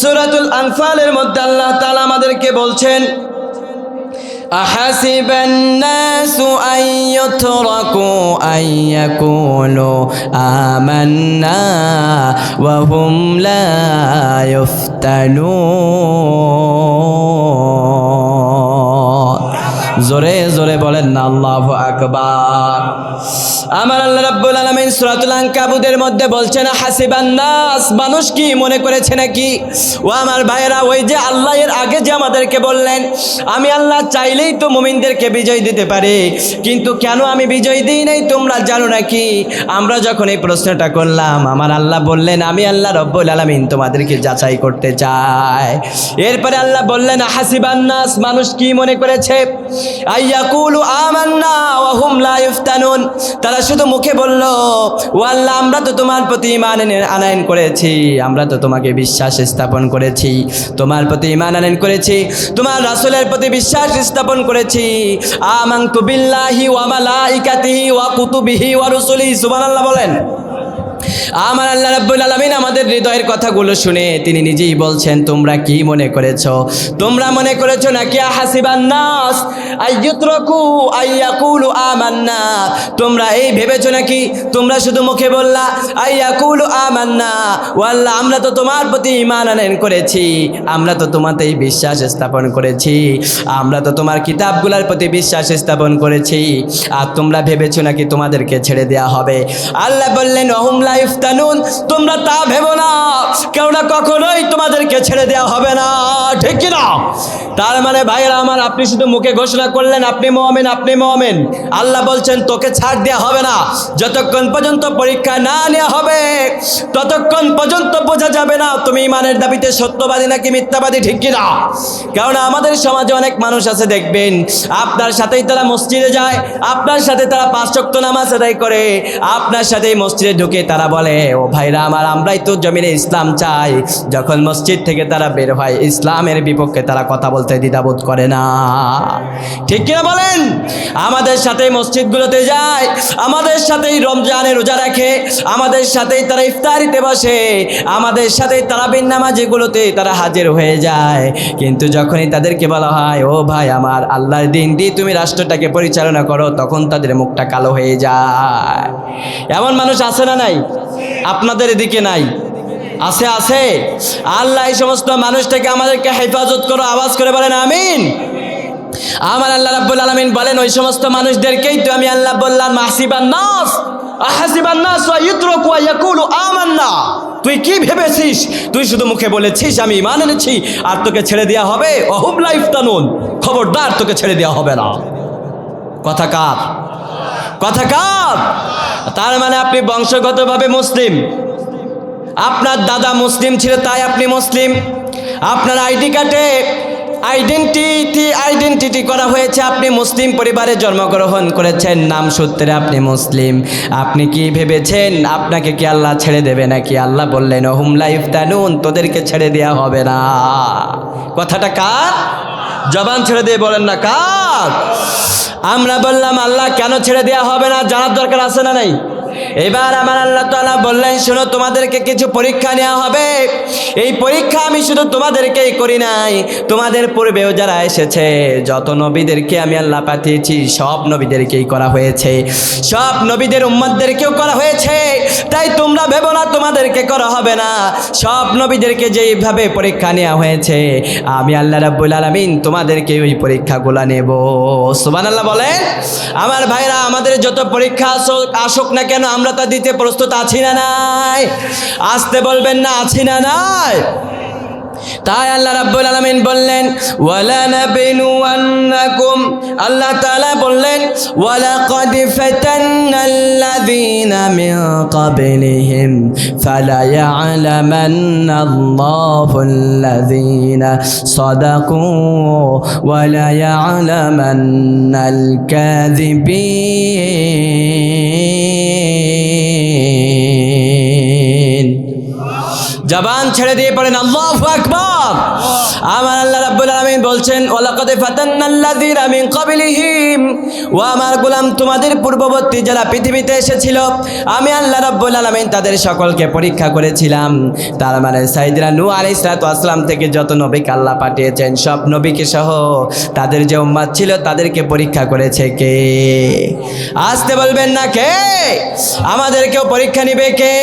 সূরাতুল আনফালের মধ্যে আল্লাহ তাআলা আমাদেরকে বলছেন, আহাসিবান নাসু আইয়ুতরাকু আইয়াকুলু আমান্না ওয়া হুম লা ইফতানুন। জোরে জোরে বলেন না আল্লাহু আকবার। আমার আল্লাহ রাব্বুল আলামিন সূরাতুল আনকাবুতের মধ্যে বলছেন, হাসিবান নাস, মানুষ কি মনে করেছে নাকি? ও আমার ভাইয়েরা, ওই যে আল্লাহ এর আগে যে আমাদেরকে বললেন, আমি আল্লাহ চাইলেই তো মুমিনদেরকে বিজয় দিতে পারি, কিন্তু কেন আমি বিজয় দিই নাই তোমরা জানো নাকি? আমরা যখন এই প্রশ্নটা করলাম, আমার আল্লাহ বললেন, আমি আল্লাহ রাব্বুল আলামিন তোমাদেরকে যাচাই করতে চাই। এরপরে আল্লাহ বললেন, হাসিবান নাস, মানুষ কি মনে করেছে? আইয়াকুলু আমান্না ওয়া হুম লা ইফতানুন। তারা শুধু মুখে বলল, ও আল্লাহ, আমরা তো তোমার প্রতি ঈমান আনয়ন করেছি, আমরা তো তোমাকে বিশ্বাস স্থাপন করেছি, তোমার প্রতি ঈমান আনয়ন করেছি, তোমার রাসূলের প্রতি বিশ্বাস স্থাপন করেছি। আমানতু বিল্লাহি ওয়া মালাইকাতিহি ওয়া কুতুবিহি ওয়া রুসুলিহি। সুবহানাল্লাহ বলেন। আমার আল্লাহ রাব্বুল আলামিন আমাদের হৃদয়ের কথাগুলো শুনে তিনি নিজেই বলছেন, তোমরা কি মনে করেছো? তোমরা মনে করেছো নাকি হাসিবান নাস আইয়ুতরাকু আইয়াকুলু আমান্না? তোমরা এই ভেবেছো নাকি তোমরা শুধু মুখে বললা আইয়াকুলু আমান্না, ও আল্লাহ আমরা তো তোমার প্রতি ঈমান আনয়ন করেছি, আমরা তো তোমাতেই বিশ্বাস স্থাপন করেছি, আমরা তো তোমার কিতাবগুলোর প্রতি বিশ্বাস স্থাপন করেছি, আর তোমরা ভেবেছো নাকি তোমাদেরকে ছেড়ে দেওয়া হবে? আল্লাহ বললেন ওহুম লা ইফতানুন, তোমরা তা ভেবো না, কেননা কখনোই তোমাদেরকে ছেড়ে দেওয়া হবে না, ঠিক কি না? তার মানে ভাইরা আমার, আপনি শুধু মুখে ঘোষণা করলেন আপনি মুমিন, আপনি মুমিন, আল্লাহ বলছেন তোকে ছাড় দেওয়া হবে না। যতক্ষণ পর্যন্ত পরীক্ষা না নেওয়া হবে ততক্ষণ পর্যন্ত বোঝা যাবে না তুমি ঈমানের দাবিতে সত্যবাদী নাকি মিথ্যাবাদী, ঠিক কি না? কারণ আমাদের সমাজে অনেক মানুষ আছে, দেখবেন আপনার সাথেই তারা মসজিদে যায়, আপনার সাথে তারা 5 ওয়াক্ত নামাজ আদায় করে, আপনার সাথেই মসজিদে ঢুকে তারা বলে ও ভাইরা আমার আমরাই তো জমিনে ইসলাম চাই। যখন মসজিদ থেকে তারা বের হয় ইসলামের বিপক্ষে তারা কথা বলতে দ্বিধাবোধ করে না, ঠিক কিনা বলেন? আমাদের সাথেই মসজিদগুলোতে যায়, আমাদের সাথেই রমজানের রোজা রাখে, আমাদের সাথেই তারা ইফতারিতে বসে, আমাদের সাথেই তারাবির নামাজগুলোতে তারা হাজির হয়ে যায়, কিন্তু যখনই তাদেরকে বলা হয় ও ভাই আমার আল্লাহর দিন দিয়ে তুমি রাষ্ট্রটাকে পরিচালনা করো, তখন তাদের মুখটা কালো হয়ে যায়। এমন মানুষ আছে না নাই? আপনাদের এদিকে নাই? আছে, আছে। আল্লাহ এই সমস্ত মানুষটাকে আমাদেরকে হেফাজত করো, আওয়াজ করে বলেন আমিন। আমার আল্লাহ রাব্বুল আলামিন বলেন ওই সমস্ত মানুষদেরকেই তো আমি আল্লাহ বললাম হাসিবান নাস আহাসিবান নাস ওয়া ইউতরাকু ওয়া ইয়াকুলু আমান্না। তুই কি ভেবেছিস? তুই শুধু মুখে বলেছিস আমি ঈমান এনেছি আর তোকে ছেড়ে দেওয়া হবে? ওহুম লা ইফতানুন, খবরদার তোকে ছেড়ে দেওয়া হবে না। কথা কার? কথা কার? তার মানে আপনি বংশগতভাবে মুসলিম, আপনার দাদা মুসলিম ছিল তাই আপনি মুসলিম, আপনার আইডি কার্ডে আইডেন্টিটি করা হয়েছে, আপনি মুসলিম পরিবারে জন্মগ্রহণ করেছেন, নাম সূত্রে আপনি মুসলিম। আপনি কি ভেবেছেন আপনাকে কি আল্লাহ ছেড়ে দেবে নাকি? আল্লাহ বললেন ওহুম লা ইফতানুন, তোদেরকে ছেড়ে দেওয়া হবে না। কথাটা কার? জবান ছেড়ে দিয়ে বলেন না কার? আমরা বললাম আল্লাহ কেন ছেড়ে দেওয়া হবে না জানার দরকার আছে না নাই? এবার আমার আল্লাহ তাআলা বললেন শোনো, তোমাদেরকে কিছু পরীক্ষা নেওয়া হবে। এই পরীক্ষা আমি শুধু তোমাদেরকেই করি নাই, তোমাদের পূর্বেও যারা এসেছে যত নবীদেরকে আমি আল্লাহ পাঠিয়েছি সব নবীদেরকেই করা হয়েছে, সব নবীদের উম্মতদেরকেও করা হয়েছে। তাই তোমরা ভেবো না তোমাদেরকে করা হবে না, সব নবীদেরকে যেইভাবে পরীক্ষা নেওয়া হয়েছে আমি আল্লাহ রাব্বুল আলামিন তোমাদেরকে ওই পরীক্ষাগুলো নেব। সুবহানাল্লাহ বলেন। আমার ভাইরা, আমাদের যত পরীক্ষা আসুক না কেন আমরা তা দিতে প্রস্তুত আছি না নাই? আসতে বলবেন না আছি না নাই? তাই আল্লাহ রাব্বুল আলামিন বললেন ওয়ালা নাবিনুয়ান্নাকুম, আল্লাহ তাআলা বললেন ওয়ালাকাদ ফাতান্নাল্লাযীনা মিন ক্বাবলিহিম ফালা ইয়া'লামান্নাল্লাহুল্লাযীনা সাদাকু ওয়ালা ইয়া'লামান্নাল কাযিবিন। জবান ছেড়ে দিয়ে পড়েন আল্লাহু আকবার। আমার আল্লাহ রাব্বুল আলামিন বলছেন ওয়ালাকাদ ফাতান্নাল্লাযীনা মিন ক্বাবলিহিম, ও আমার গোলাম তোমাদের পূর্ববর্তী যারা পৃথিবীতে এসেছিল আমি আল্লাহ রাব্বুল আলামিন তাদের সকলকে পরীক্ষা করেছিলাম। তার মানে সাইয়েদনা নূহ আলাইহিস সালাতু ওয়াসসালাম থেকে যত নবীকে আল্লাহ পাঠিয়েছেন সব নবীকে সহ তাদের যে উম্মত ছিল তাদেরকে পরীক্ষা করেছে কে? আসতে বলবেন না কে? আমাদেরকেও পরীক্ষা নিবে কে?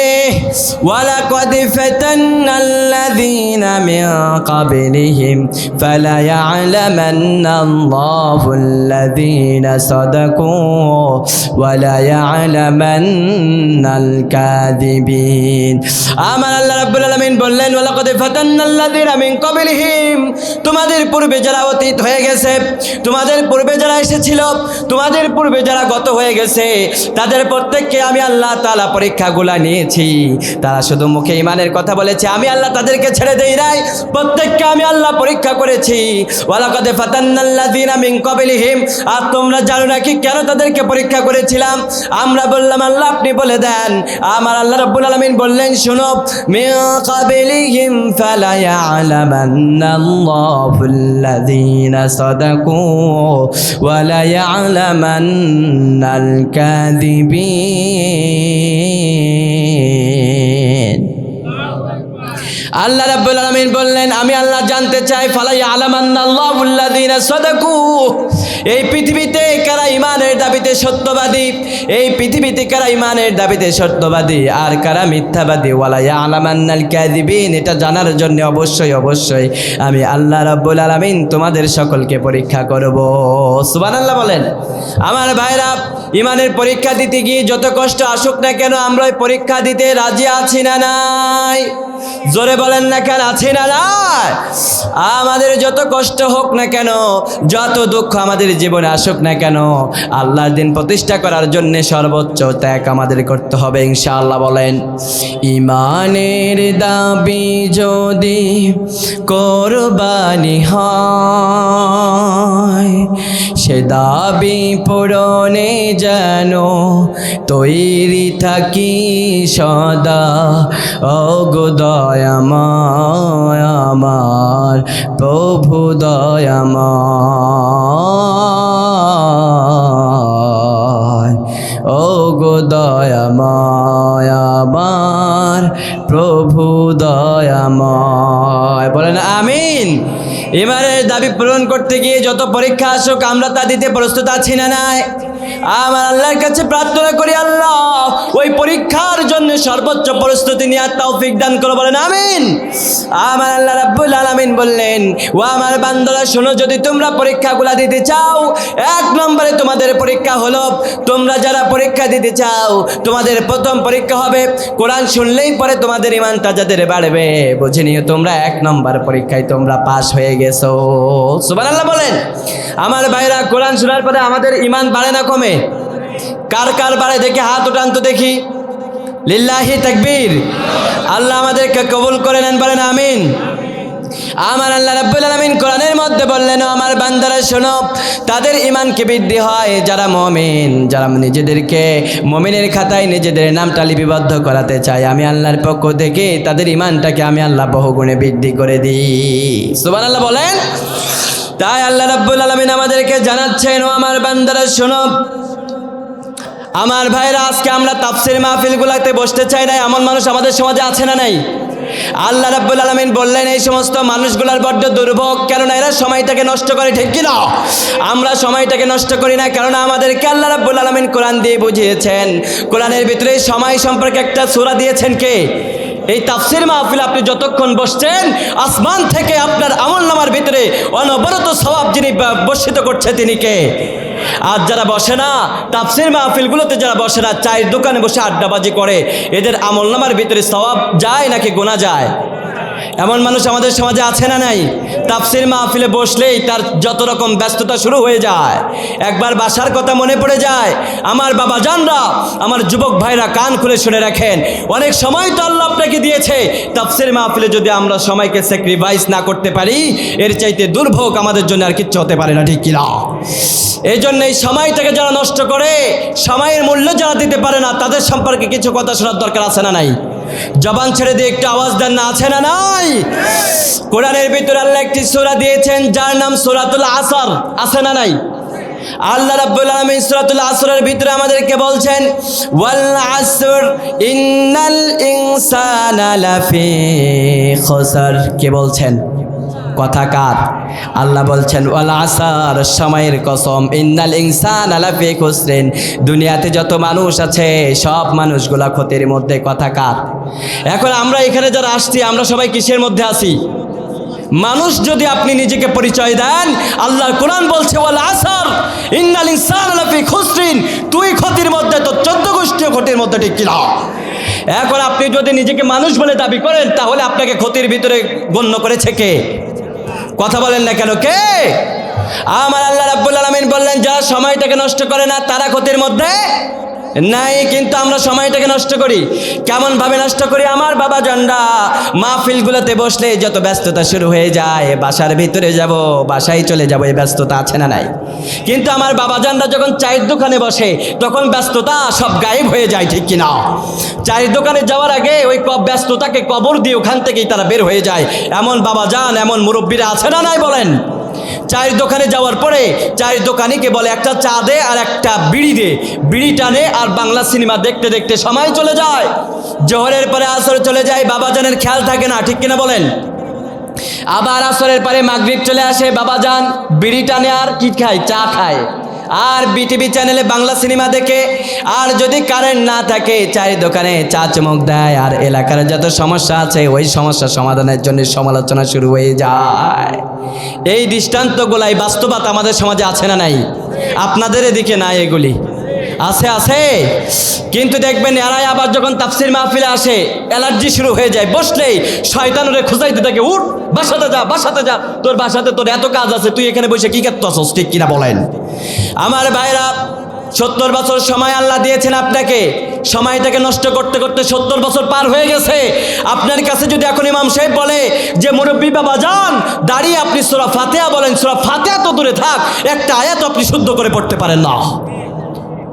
ওয়ালাকাদ ফাতান্নাল্লাযীনা মিন ক্বাবলিহিম ফালা ইয়া'লামান্নাল্লাহুল্লাযীনা সাদাকু ওয়ালা ইয়া'লামান্নাল কাযিবিন। আমার আল্লাহ রাব্বুল আলামিন বললেন ওয়ালাকাদ ফাতান্নাল্লাযীনা মিন ক্বাবলিহিম, তোমাদের পূর্বে যারা অতীত হয়ে গেছে, তোমাদের পূর্বে যারা এসেছিল, তোমাদের পূর্বে যারা গত হয়ে গেছে তাদের প্রত্যেককে আমি আল্লাহ তাআলা পরীক্ষাগুলো নিয়েছি। তারা শুধু মুখে ঈমানের কথা বলেছে, আমি আল্লাহ তাদেরকে ছেড়ে দেই নাই, প্রত্যেককে আমি আল্লাহ পরীক্ষা করেছি। ওয়ালাকাদ ফাতান্নাল্লাযীনা মিন ক্বাবলিহিম, আর তোমরা জানো নাকি কেন তাদেরকে পরীক্ষা করেছিলাম? আমরা বললাম আল্লাহ আপনি বলে দেন। আমার আল্লাহ রাব্বুল আলামিন বললেন শোনো, মিন ক্বাবলিহিম ফালা ইয়া'লামান্নাল্লাহুল্লাযীনা সাদাকু ওয়ালা ইয়া'লামান্নাল কাযিবিন। আল্লাহ রাব্বুল আলামিন বললেন, আমি আল্লাহ জানতে চাই ফালা ইয়ালামান্নাল্লাহুল্লাযীনা সাদাকু, এই পৃথিবীতে কারা ঈমানের দাবিতে সত্যবাদী, এই পৃথিবীতে কারা ঈমানের দাবিতে সত্যবাদী আর কারা মিথ্যাবাদী, ওয়ালা ইয়ালামান্নাল কাযিবিন, এটা জানার জন্য অবশ্যই আমি আল্লাহ রাব্বুল আলামিন তোমাদের সকলকে পরীক্ষা করব। সুবহানাল্লাহ বলেন। আমার ভাইরা, ঈমানের পরীক্ষা দিতে গিয়ে যত কষ্ট আসুক না কেন আমরা ওই পরীক্ষা দিতে রাজি আছি না নাই? জোরে বলেন না কেন, আছি না নাই? আমাদের যত কষ্ট হোক না কেন, যত দুঃখ আমাদের জীবনে আসুক না কেন, আল্লাহর দিন প্রতিষ্ঠা করার জন্য সর্বোচ্চ ত্যাগ আমাদের করতে হবে ইনশাআল্লাহ বলেন। ঈমানের দাবি যদি কোরবানি হয়, সে দাবি পূরণে যেন তৈরি থাকি সদা। ওগো দয়াময় আমার প্রভু দয়াময়, ওগো দয়াময় আমার প্রভু দয়াময়, বলেন আমিন। ঈমানের দাবি পূরণ করতে গিয়ে যত পরীক্ষা আসুক আমরা তা দিতে প্রস্তুত আছি না নাই? আমার আল্লাহর কাছে প্রার্থনা করি, আল্লাহ ওই পরীক্ষার জন্য সর্বোচ্চ প্রস্তুতি নেওয়ার তৌফিক দান করো, বলেন আমিন। আমার আল্লাহ রাব্বুল আলামিন বললেন, ও আমার বান্দারা শোনো, যদি তোমরা পরীক্ষাগুলা দিতে চাও, এক নম্বরে তোমাদের পরীক্ষা হলো, তোমরা যারা পরীক্ষা দিতে চাও তোমাদের প্রথম পরীক্ষা হবে কোরআন শুনলেই পরে তোমাদের ঈমানটা যাদের বাড়বে, বুঝে নিও তোমরা এক নম্বর পরীক্ষায় তোমরা পাস হয়ে গেছো। সুবহানাল্লাহ বলেন। আমার ভাইরা, কোরআন শোনার পরে আমাদের ঈমান বাড়ে না কমে? কার কার বাড়ে দেখি হাত উঠান তো দেখি। লিল্লাহি তাকবীর। আল্লাহ আমাদেরকে কবুল করে নেন, বলেন আমিন। আমার আল্লাহ রাব্বুল আলামিন কোরআনের মধ্যে বললেন, আমার বান্দারা শোনো, তাদের ঈমানকে বৃদ্ধি হয় যারা মুমিন, যারা নিজেদেরকে মুমিনের খাতায় নিজেদের নামটা লিপিবদ্ধ করাতে চায়, আমি আল্লাহর পক্ষ থেকে তাদের ঈমানটাকে আমি আল্লাহ বহুগুণে বৃদ্ধি করে দিই। সুবহানাল্লাহ বলেন। তাই আল্লাহ রাব্বুল আলামিন আমাদেরকে জানাচ্ছেন, ও আমার বান্দারা শোনো, আমার ভাইরা, আজকে আমরা তাফসীর মাহফিলগুলোতে বসতে চাই না, এমন মানুষ আমাদের সমাজে আছে না নাই? আল্লাহ রাব্বুল আলামিন বললেন, এই সমস্ত মানুষগুলোর বড্ড দুর্ভোগ, কেননা এরা সময়টাকে নষ্ট করে, ঠিক কিনা? আমরা সময়টাকে নষ্ট করি না, কারণ আমাদেরকে আল্লাহ রাব্বুল আলামিন কোরআন দিয়ে বুঝিয়েছেন। কোরআনের ভিতরে সময় সম্পর্কে একটা সূরা দিয়েছেন কে? এই তাফসীর মাহফিল আপনি যতক্ষণ বসছেন, আসমান থেকে আপনার আমলনামার ভিতরে অনবরত সওয়াব যিনি বর্ষিত করছে তিনি কে? আর যারা বসে না তাফসীর মাহফিলগুলোতে, যারা বসে না, চায়ের দোকানে বসে আড্ডাবাজি করে, এদের আমলনামার ভিতরে সওয়াব যায় নাকি গোনা যায়? এমন মানুষ আমাদের সমাজে আছে না নাই? তাফসীর মাহফিলে বসলেই তার যত রকম ব্যস্ততা শুরু হয়ে যায়, একবার বাসার কথা মনে পড়ে যায়। আমার বাবা জানরা, আমার যুবক ভাইরা, কান খুলে শুনে রাখেন, অনেক সময় তো আল্লাহ আপনাকে দিয়েছে, তাফসীর মাহফিলে যদি আমরা সময়কে স্যাক্রিফাইস না করতে পারি, এর চাইতে দুর্ভোগ আমাদের জন্য আর কিচ্ছু হতে পারে না, ঠিক কিনা? এই জন্য এই সময়টাকে যারা নষ্ট করে, সময়ের মূল্য যারা দিতে পারে না, তাদের সম্পর্কে কিছু কথা শোনার দরকার আছে না নাই? জবান ছেড়ে দিয়ে একটু আওয়াজ দেন না, আছে না নাই? কোরআনের ভিতরে আল্লাহ একটি সূরা দিয়েছেন যার নাম সূরাতুল আসর, আছে না নাই? আল্লাহ রাব্বুল আলামিন সূরাতুল আসরের ভিতরে আমাদেরকে বলছেন, ওয়াল আসর ইন্নাল ইনসানা লাফি খুসর। কে বলছেন? কথাকার আল্লাহ বলছেন, ওয়াল আসর, সময়ের কসম, ইন্নাল ইনসানা লাফি খুসরিন, দুনিয়াতে যত মানুষ আছে সব মানুষগুলা ক্ষতির মধ্যে। কথাকার। এখন আমরা এখানে যারা আসছি, আমরা সবাই কিসের মধ্যে আছি? মানুষ যদি আপনি নিজেকে পরিচয় দেন, আল্লাহর কোরআন বলছে, ওয়াল আসর ইন্নাল ইনসানা লাফি খুসরিন, তুই ক্ষতির মধ্যে, তো 14 গোষ্ঠীও ক্ষতির মধ্যে, ঠিক কিনা? এখন আপনি যদি নিজেকে মানুষ বলে দাবি করেন, তাহলে আপনাকে ক্ষতির ভিতরে গণ্য করেছে কে? কথা বলেন না কেন, কে? আমার আল্লাহ রাব্বুল আলামিন বললেন, যারা সময়টাকে নষ্ট করে না তারা ক্ষতির মধ্যে নাই। কিন্তু আমরা সময়টাকে নষ্ট করি। কেমন ভাবে নষ্ট করি? আমার বাবা জানরা মাহফিলগুলোতে বসলে যত ব্যস্ততা শুরু হয়ে যায়, বাসার ভিতরে যাব, বাসায় চলে যাব, এই ব্যস্ততা আছে না নাই? কিন্তু আমার বাবা জানরা যখন চায়ের দোকানে বসে, তখন ব্যস্ততা সব গায়েব হয়ে যায়, ঠিক কিনা? চায়ের দোকানে যাওয়ার আগে ওই ব্যস্ততাকে কবর দিয়ে ওখান থেকেই তারা বের হয়ে যায়। এমন বাবা জান, এমন মুরব্বীরা আছে না নাই বলেন? চায়ের দোকানে যাওয়ার পরে চায়ের দোকানিকে বলে একটা চা দে আর একটা বিড়ি দে, বিড়ি টানে আর বাংলা সিনেমা দেখতে দেখতে সময় চলে যায়। জোহরের পরে আসর চলে যায়, বাবাজানের খেয়াল থাকে না, ঠিক কিনা বলেন? আবার আসরের পরে মাগরিব চলে আসে, বাবাজান বিড়ি টানে আর কি খায়, চা খায় আর বিটিভি চ্যানেলে বাংলা সিনেমা দেখে। আর যদি কারেন্ট না থাকে চায়ের দোকানে চা চমক দেয়, আর এলাকার যত সমস্যা আছে ওই সমস্যা সমাধানের জন্য সমালোচনা শুরু হয়ে যায়। এই দৃষ্টান্তগুলাই বাস্তবতা আমাদের সমাজে আছে না নাই? আপনাদের এদিকে নাই এগুলি? আছে আছে। কিন্তু দেখবেন এরাই আবার যখন তাফসির মাহফিলে আসে অ্যালার্জি শুরু হয়ে যায়, বসলেই শয়তানরে খুঁজাইতে থাকে, উঠ বাসাতে যা, বাসাতে যা, তোর বাসাতে তোর এত কাজ আছে, তুই এখানে বসে কি করতেছস, ঠিক কিনা বলেন? আমার ভাইরা, 70 বছর সময় আল্লাহ দিয়েছেন আপনাকে, সময়টাকে নষ্ট করতে করতে 70 বছর পার হয়ে গেছে। আপনার কাছে যদি এখন ইমাম সাহেব বলে যে মুরব্বী বাবা যান দাঁড়িয়ে আপনি সূরা ফাতিহা বলেন, সূরা ফাতিহা তো দূরে থাক, একটা আয়াত আপনি শুদ্ধ করে পড়তে পারেন না।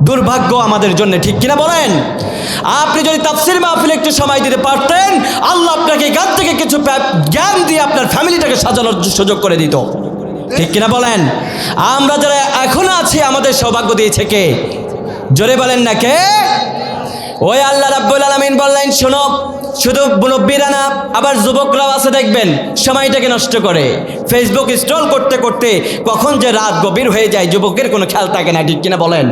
দুর্ভাগ্য আমাদের জন্য, ঠিক কিনা বলেন? আপনি যদি তাফসির মাহফিলে একটু সময় দিতে পারতেন, আল্লাহ আপনাকে গান থেকে কিছু জ্ঞান দিয়ে আপনার ফ্যামিলিটাকে সাজানোর সুযোগ করে দিত, ঠিক কিনা বলেন? আমরা যারা এখনো আছি আমাদের সৌভাগ্য দিয়েছে কে? জোরে বলেন না কে? ওই আল্লাহ রাব্বুল আলামিন বললেন, শোনো, শুধু মুরব্বীরা না, আবার যুবকরাও আছে দেখবেন সময়টাকে নষ্ট করে ফেসবুক স্ক্রল করতে করতে কখন যে রাত গভীর হয়ে যায় যুবকের কোনো খেয়াল থাকে না, ঠিক কিনা বলেন?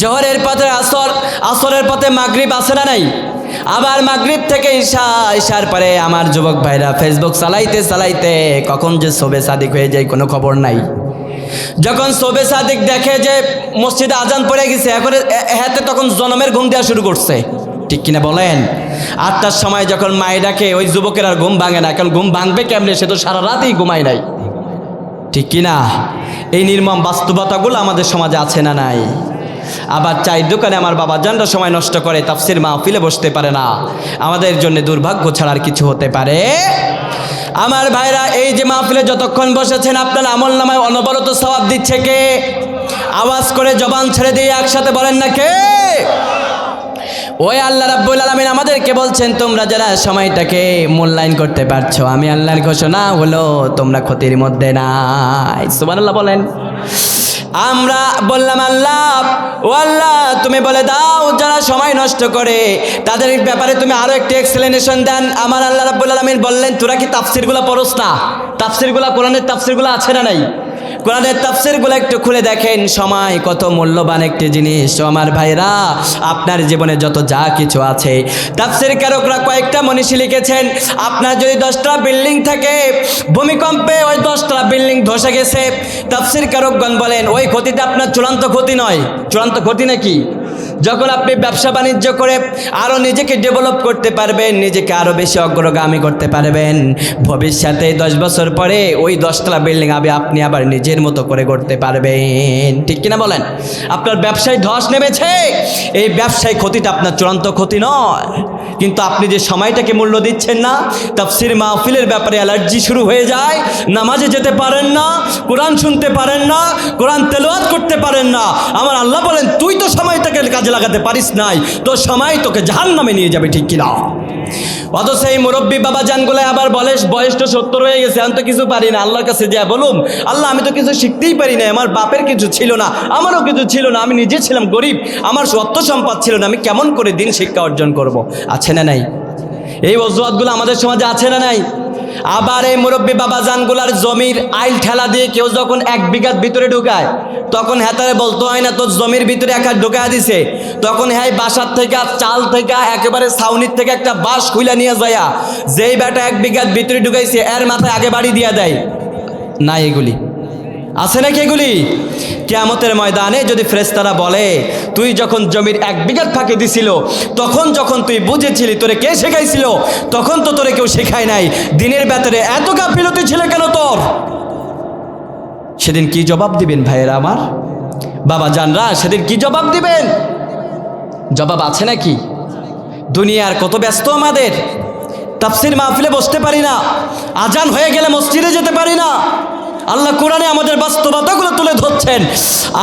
জোহরের পথে আসর, আসরের পথে মাগরিব আছে না নাই? আবার মাগরিব থেকে ঈশা, ঈশার পরে আমার যুবক ভাইরা ফেসবুক চালাইতে চালাইতে কখন যে শোবে সাদিক হয়ে যায় কোনো খবর নাই। যখন শোবে সাদিক দেখে যে মসজিদে আজান পড়ে গেছে, এখন হাতে তখন জনমের ঘুম দেওয়া শুরু করছে, ঠিক কিনা বলেন? 8টার সময় যখন মায়ে ডাকে ওই যুবকের আর ঘুম ভাঙে না, কারণ ঘুম ভাঙবে কেমনে, সে তো সারা রাতেই ঘুমায় নাই, ঠিক কিনা? এই নির্মম বাস্তবতাগুলো আমাদের সমাজে আছে না নাই? আবার চায়ের দোকানে আমার বাবা জানরা সময় নষ্ট করে, তাফসির মাহফিলে বসতে পারে না। আমাদের জন্য দুর্ভাগ্য ছাড়া আর কিছু হতে পারে? আমার ভাইরা, এই যে মাহফিলে যতক্ষণ বসেছেন আপনার আমল নামায় অনবরত সওয়াব দিচ্ছে কে? আওয়াজ করে জবান ছেড়ে দিয়ে একসাথে বলেন না কে? ওই আল্লাহ রাব্বুল আলামিন আমাদেরকে বলছেন, তোমরা যারা সময়টাকে মূল্যায়ন করতে পারছো, আমি আল্লাহর ঘোষণা হলো তোমরা ক্ষতির মধ্যে নাই। সুবহানাল্লাহ বলেন। আমরা বললাম আল্লাহ, ও আল্লাহ তুমি বলে দাও যারা সময় নষ্ট করে তাদের ব্যাপারে তুমি আরো একটি এক্সপ্লেনেশন দেন। আমার আল্লাহ রাব্বুল আলামিন বললেন, তোরা কি তাফসিরগুলো পড়োস না? তাফসিরগুলো, কোরআনের তাফসিরগুলো আছে না নাই? কোরআনের তাফসিরগুলো একটু খুলে দেখেন, সময় কত মূল্যবান একটি জিনিস। আমার ভাইরা, আপনার জীবনে যত যা কিছু আছে, তাফসির কারকরা কয়েকটা মনীষী লিখেছেন, আপনার যদি 10টা বিল্ডিং থাকে, ভূমিকম্পে ওই 10টা বিল্ডিং ধসে গেছে, তাফসির কারকগণ বলেন ওই ক্ষতিটা আপনার চূড়ান্ত ক্ষতি নয়। চূড়ান্ত ক্ষতি নাকি? যখন আপনি ব্যবসা বাণিজ্য করে আরও নিজেকে ডেভেলপ করতে পারবেন, নিজেকে আরও বেশি অগ্রগামী করতে পারবেন, ভবিষ্যতে 10 বছর পরে ওই 10তলা বিল্ডিং আপনি আবার নিজের মতো করে করতে পারবেন, ঠিক কিনা বলেন? আপনার ব্যবসায় ধস নেমেছে, এই ব্যবসায় ক্ষতিটা আপনার চূড়ান্ত ক্ষতি নয়, কিন্তু আপনি যে সময়টাকে মূল্য দিচ্ছেন না, তাফসির মাহফিলের ব্যাপারে অ্যালার্জি শুরু হয়ে যায়, নামাজে যেতে পারেন না, কোরআন শুনতে পারেন না, কোরআন তেলাওয়াত করতে পারেন না। আমার আল্লাহ বলেন, তুই তো সময়টাকে কাজে লাগাতে পারিস নাই, তোর সময় তোকে জাহান্নামে নিয়ে যাবে, ঠিক কিনা? অথচ এই মুরব্বী বাবা জানগুলো আবার বলে বয়সটা 70 হয়ে গেছে, আমি তো কিছু পারি না। আল্লাহর কাছে যা বলুম, আল্লাহ আমি তো কিছু শিখতেই পারি না, আমার বাপের কিছু ছিল না, আমারও কিছু ছিল না, আমি নিজে ছিলাম গরিব, আমার অর্থ সম্পদ ছিল না, আমি কেমন করে দিন শিক্ষা অর্জন করব? আছে না নাই? এই অজুহাতগুলো আমাদের সমাজে আছে না নাই? আবার এই মুরব্বী বাবা জানগুলার জমির আইল ঠেলা দিয়ে কেউ যখন 1 বিঘার ভিতরে ঢুকায়, তখন হ্যাঁ বলতে হয় না তোর জমির ভিতরে এক হাত ঢুকায় দিছে, তখন হ্যাঁ বাসার থেকে চাল থেকে একেবারে ছাউনির থেকে একটা বাঁশ খুইলা নিয়ে যায়া যেই বেটা 1 বিঘার ভিতরে ঢুকাইছে এর মাথায় আগে বাড়ি দিয়া দেয় না? এগুলি আছে নাকি? এগুলি কিয়ামতের ময়দানে যদি ফেরেশতারা বলে, তুই যখন জমির 1 বিঘার ফাঁকে দিছিল, তখন যখন তুই বুঝেছিলি, তোরে কে শেখাইছিল? তখন তো তোরে কেউ শেখায় নাই, দিনের ব্যাপারে এত গাফিলতি ছিল কেন তোর? সেদিন কি জবাব দিবেন ভাইয়েরা আমার? বাবা জানরা সেদিন কি জবাব দিবেন? জবাব আছে নাকি? দুনিয়ার কত ব্যস্ত আমাদের, তাফসির মাহফিলে বসতে পারি না, আজান হয়ে গেলে মসজিদে যেতে পারি না, আল্লাহ কোরআনে আমাদের বাস্তবতাগুলো তুলে ধরছেন।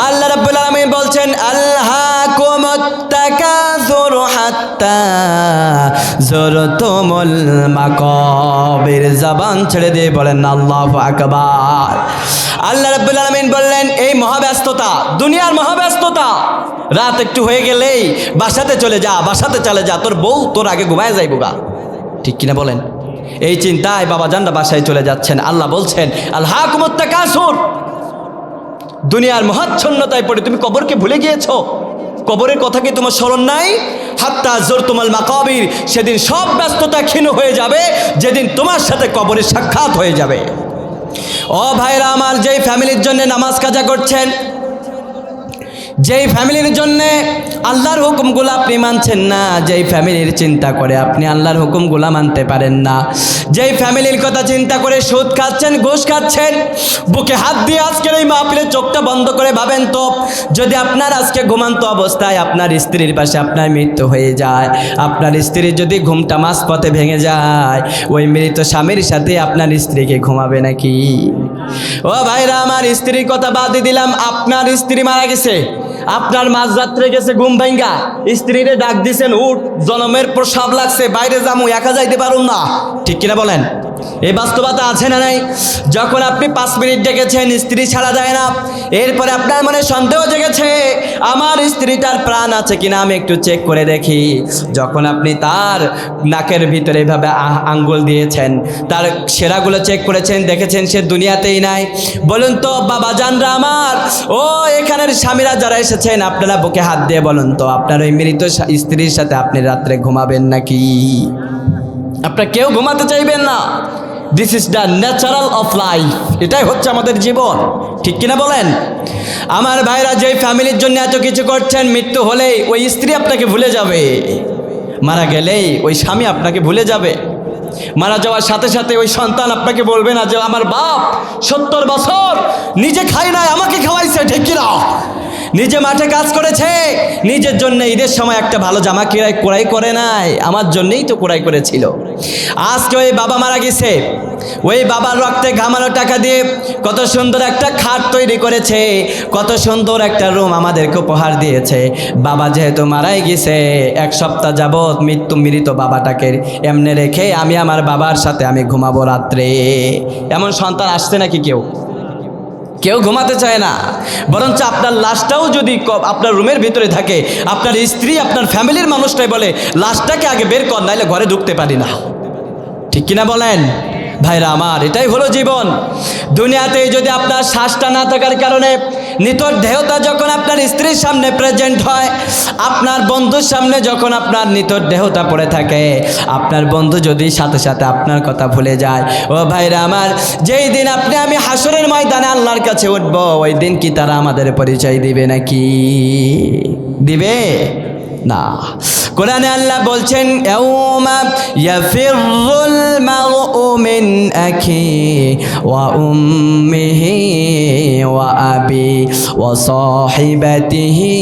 আল্লাহ রাব্বুল আলামিন বলছেন আলহাকুমুত তাকাসুর হাত্তা যুরতুমুল মাকাবির। জবান ছেড়ে দিয়ে বলেন আল্লাহু আকবার। আল্লাহ রাব্বুল আলামিন বললেন এই মহাব্যস্ততা, দুনিয়ার মহাব্যস্ততা, রাত একটু হয়ে গেলেই বাসাতে চলে যা, বাসাতে চলে যা, তোর বউ তোর আগে ঘুমায় যাইবো গা, ঠিক কিনা বলেন? এই চিন্তায় বাবা জানরা বাসায় চলে যাচ্ছেন। আল্লাহ বলছেন আলহাকুমুত তাকাসুর, দুনিয়ার মহাচ্ছন্নতায় পড়ে তুমি কবরকে ভুলে গিয়েছো। কবরের কথা কি তোমার স্মরণ নাই? হাত্তা যুরতুমুল মাকাবির, সেদিন সব ব্যস্ততা ক্ষীণ হয়ে যাবে, যেদিন তোমার সাথে কবরের সাক্ষাৎ হয়ে যাবে। ও ভাইরা আমার, যেই ফ্যামিলির জন্য নামাজ কাজা করছেন, যেই ফ্যামিলির জন্যে আল্লাহর হুকুমগুলো আপনি মানছেন না, যেই ফ্যামিলির চিন্তা করে আপনি আল্লাহর হুকুমগুলো মানতে পারেন না, যেই ফ্যামিলির কথা চিন্তা করে সুদ খাচ্ছেন, ঘুষ খাচ্ছেন, বুকে হাত দিয়ে আজকের এই মাহফিলের চোখটা বন্ধ করে ভাবেন তো, যদি আপনার আজকে ঘুমান্ত অবস্থায় আপনার স্ত্রীর পাশে আপনার মৃত্যু হয়ে যায়, আপনার স্ত্রীর যদি ঘুমটা মাঝপথে ভেঙে যায়, ওই মৃত স্বামীর সাথে আপনার স্ত্রীকে ঘুমাবে নাকি? ও ভাইরা আমার, স্ত্রীর কথা বাদ দিয়ে দিলাম, আপনার স্ত্রী মারা গেছে, আপনার মাঝরাত্রে গেছে ঘুম ভাঙ্গা, স্ত্রীরে ডাক দিছেন উঠ, জনমের প্রসাব লাগছে, বাইরে যামু, একা যাইতে পারুন না, ঠিক কিনা বলেন? এই বাস্তবতা আছে না নাই? যখন আপনি 5 মিনিট ডেকেছেন, স্ত্রী ছাড়া যায় না, এরপরে আপনার মনে সন্দেহ জেগেছে আমার স্ত্রীটার প্রাণ আছে কিনা, আমি একটু চেক করে দেখি। যখন আপনি তার নাকের ভিতরে এভাবে আঙ্গুল দিয়েছেন, তার সেরাগুলো চেক করেছেন, দেখেছেন সে দুনিয়াতেই নাই, বলুন তো বাবা জানরা আমার, ও এখানের স্বামীরা যারা এসেছেন, আপনারা বুকে হাত দিয়ে বলুন তো, আপনার ওই মৃত স্ত্রীর সাথে আপনি রাত্রে ঘুমাবেন নাকি? আপনারা কেউ ঘুমাতে চাইবেন না। This is the natural of life, এটাই হচ্ছে আমাদের জীবন, ঠিক কিনা বলেন? আমার ভাইরা, যেই ফ্যামিলির জন্য এত কিছু করছেন, মৃত্যু হলেই ওই স্ত্রী আপনাকে ভুলে যাবে, মারা গেলেই ওই স্বামী আপনাকে ভুলে যাবে, মারা যাওয়ার সাথে সাথে ওই সন্তান আপনাকে বলবে না যে আমার বাপ 70 বছর নিজে খাই নাই, আমাকে খাওয়াইছে, ঠিক কিনা? নিজে মাঠে কাজ করেছে, নিজের জন্য ঈদের সময় একটা ভালো জামা ক্রয় করে নাই, আমার জন্যই তো ক্রয় করেছিল। আজকে ওই বাবা মারা গেছে, ওই বাবার রক্তে ঘামানো টাকা দিয়ে কত সুন্দর একটা খাট তৈরি করেছে, কত সুন্দর একটা রুম আমাদেরকে উপহার দিয়েছে। বাবা যেহেতু মারাই গেছে, 1 সপ্তাহ যাবৎ মৃত বাবাটাকে এমনি রেখে আমি আমার বাবার সাথে আমি ঘুমাবো রাত্রে। এমন সন্তান আসছে নাকি? কেউ ঘুমাতে চায় না, বরঞ্চ আপনার লাশটাও যদি আপনার রুমের ভিতরে থাকে, আপনার স্ত্রী আপনার ফ্যামিলির মানুষটাই বলে লাশটাকে আগে বের কর, নাইলে ঘরে ঢুকতে পারি না, ঠিক কিনা বলেন? ভাইরা আমার, এটাই হলো জীবন। দুনিয়াতে যদি আপনার শ্বাসটা না থাকার কারণে নিতর দেহটা যখন আপনার স্ত্রীর সামনে প্রেজেন্ট হয়, আপনার বন্ধুর সামনে যখন আপনার নিতর দেহটা পড়ে থাকে, আপনার বন্ধু যদি সাথে সাথে আপনার কথা ভুলে যায়, ও ভাইরা আমার, যেই দিন আপনি আমি হাসরের ময়দানে আল্লাহর কাছে উঠব, ওই দিন কি তারা আমাদের পরিচয় দিবে নাকি? দিবে না। কোরআনে আল্লাহ বলছেন ইয়াউমা ইয়াফিরুল মারউ মিন আখি ওয়া উম্মিহি ওয়া আবি ওয়া সাহিবাতিহি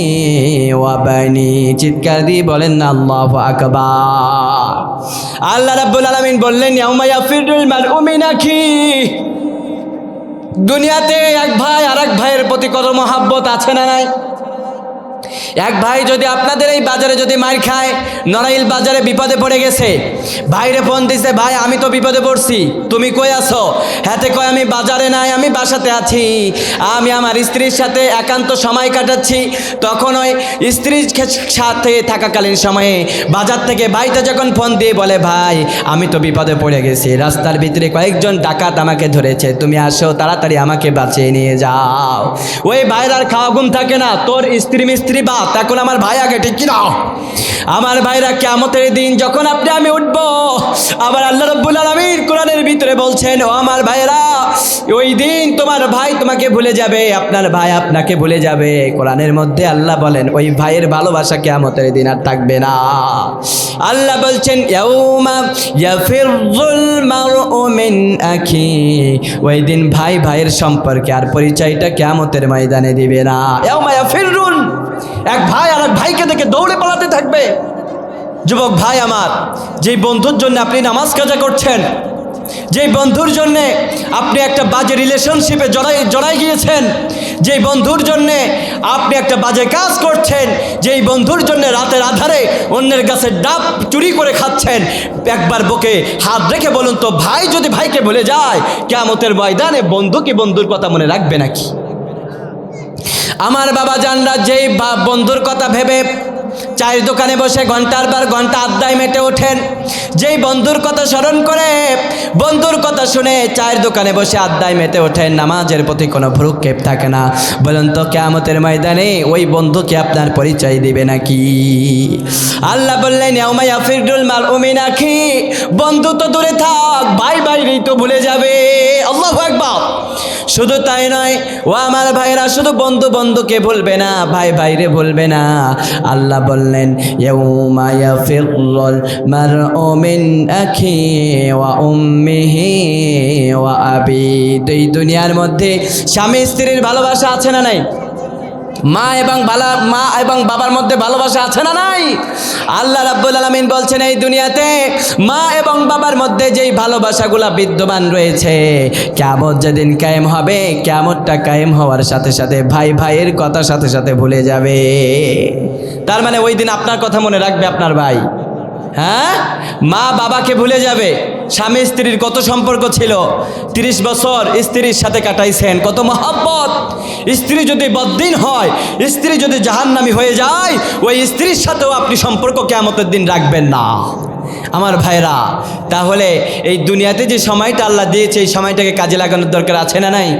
ওয়া বানি। চিৎকার দিয়ে বলেন না আল্লাহু আকবার। আল্লাহ রাব্বুল আলামিন বললেন ইয়াউমা ইয়াফিরুল মারউ মিন আখি। দুনিয়াতে এক ভাই আরেক ভাইয়ের প্রতি কত মহাব্বত আছে না নাই? এক ভাই যদি আপনাদের এই বাজারে যদি মার খায়, নড়াইল বাজারে বিপদে পড়ে গেছে, ভাইরে ফোন দিছে, ভাই আমি তো বিপদে পড়ছি, তুমি কই আছো? হাতে কয় আমি বাজারে নাই, আমি বাসাতে আছি, আমি আমার স্ত্রীর সাথে একান্ত সময় কাটাচ্ছি। তখন ওই স্ত্রীর সাথে থাকাকালীন সময়ে বাজার থেকে ভাইটা যখন ফোন দিয়ে বলে, ভাই আমি তো বিপদে পড়ে গেছি, রাস্তার ভিতরে কয়েকজন ডাকাত আমাকে ধরেছে, তুমি আসো তাড়াতাড়ি আমাকে বাঁচিয়ে নিয়ে যাও। ওই ভাইয়ের আর খাওয়া ঘুম থাকে না, তোর স্ত্রী বা এখন আমার ভাই আগে, ঠিক কিনা? আমার ভাইরা, কিয়ামতের দিন যখন আপনি আমি উঠব, আবার আল্লাহ রাব্বুল আলামিন কোরআনের ভিতরে বলছেন, ও আমার ভাইরা, ওই দিন তোমার ভাই তোমাকে ভুলে যাবে, আপনার ভাই আপনাকে ভুলে যাবে। কোরআনের মধ্যে আল্লাহ বলেন ওই ভাইয়ের ভালোবাসা কিয়ামতের দিন আর থাকবে না। আল্লাহ বলছেন ইয়াউমা ইয়াফিরুল মারউ মিন আখি, ওই দিন ভাই ভাইয়ের সম্পর্কে আর পরিচয়টা কিয়ামতের ময়দানে দিবে না। ইয়াউমা ইয়াফিরুন, এক ভাই আর এক ভাইকে দেখে দৌড়ে পালাতে থাকবে। যুবক ভাই আমার, যেই বন্ধুর জন্য আপনি নামাজ কাজা করছেন, যেই বন্ধুর জন্যে আপনি একটা বাজে রিলেশনশিপে জড়াই গিয়েছেন, যেই বন্ধুর জন্যে আপনি একটা বাজে কাজ করছেন, যেই বন্ধুর জন্যে রাতের আধারে অন্যের কাছে ডাব চুরি করে খাচ্ছেন, একবার বুকে হাত রেখে বলুন তো, ভাই যদি ভাইকে ভুলে যায়, কিয়ামতের ময়দানে বন্ধু কি বন্ধুর কথা মনে রাখবে নাকি? আমার বাবা জানরা যেই বন্ধুর কথা ভেবে চায়ের দোকানে বসে ঘন্টার পর ঘন্টা আড্ডায় মেতে ওঠেন, যেই বন্ধুর কথা স্মরণ করে, বন্ধুর কথা শুনে চায়ের দোকানে বসে আড্ডায় মেতে ওঠেন, নামাজের প্রতি কোনো ভ্রুক্ষেপ থাকে না, বলুন তো কিয়ামতের ময়দানে ওই বন্ধুকে আপনার পরিচয় দিবে নাকি? আল্লাহ বললেন, ইয়াউমা ইয়াফিরুল মারউ মিন আখি, বন্ধু তো দূরে থাক, ভাই ভাইরেই তো ভুলে যাবে। আল্লাহু আকবার। শুধু তাই নয় ও আমার ভাইরা, শুধু বন্ধু বন্ধুকে ভুলবে না, ভাই ভাইরে ভুলবে না। আল্লাহ বললেন, ইয়াউমা ইয়াফিরুল মারউ মিন আখি ওয়া উম্মিহি ওয়া আবি। এই দুনিয়ার মধ্যে স্বামী স্ত্রীর ভালোবাসা আছে না নাই? মা এবং বাবার মধ্যে ভালোবাসা আছে না নাই? আল্লাহ রাব্বুল আলামিন বলছেন, এই দুনিয়াতে মা এবং বাবার মধ্যে যেই ভালোবাসাগুলা বিদ্যমান রয়েছে, কিয়ামত যেদিন কায়েম হবে, কিয়ামতটা কায়েম হওয়ার সাথে সাথে ভাই ভাইয়ের কথা সাথে সাথে ভুলে যাবে। তার মানে ওই দিন আপনার কথা মনে রাখবে আপনার ভাই, হ্যাঁ? মা বাবাকে ভুলে যাবে। স্বামী স্ত্রীর কত সম্পর্ক ছিল, 30 বছর স্ত্রীর সাথে কাটাইছেন, কত মহব্বত। স্ত্রী যদি বদ্দিন হয়, স্ত্রী যদি জাহান্নামী হয়ে যায়, ওই স্ত্রীর সাথেও আপনি সম্পর্ক কিয়ামতের দিন রাখবেন না। আমার ভাইরা, তাহলে এই দুনিয়াতে যে সময়টা আল্লাহ দিয়েছে, এই সময়টাকে কাজে লাগানোর দরকার আছে না নাই?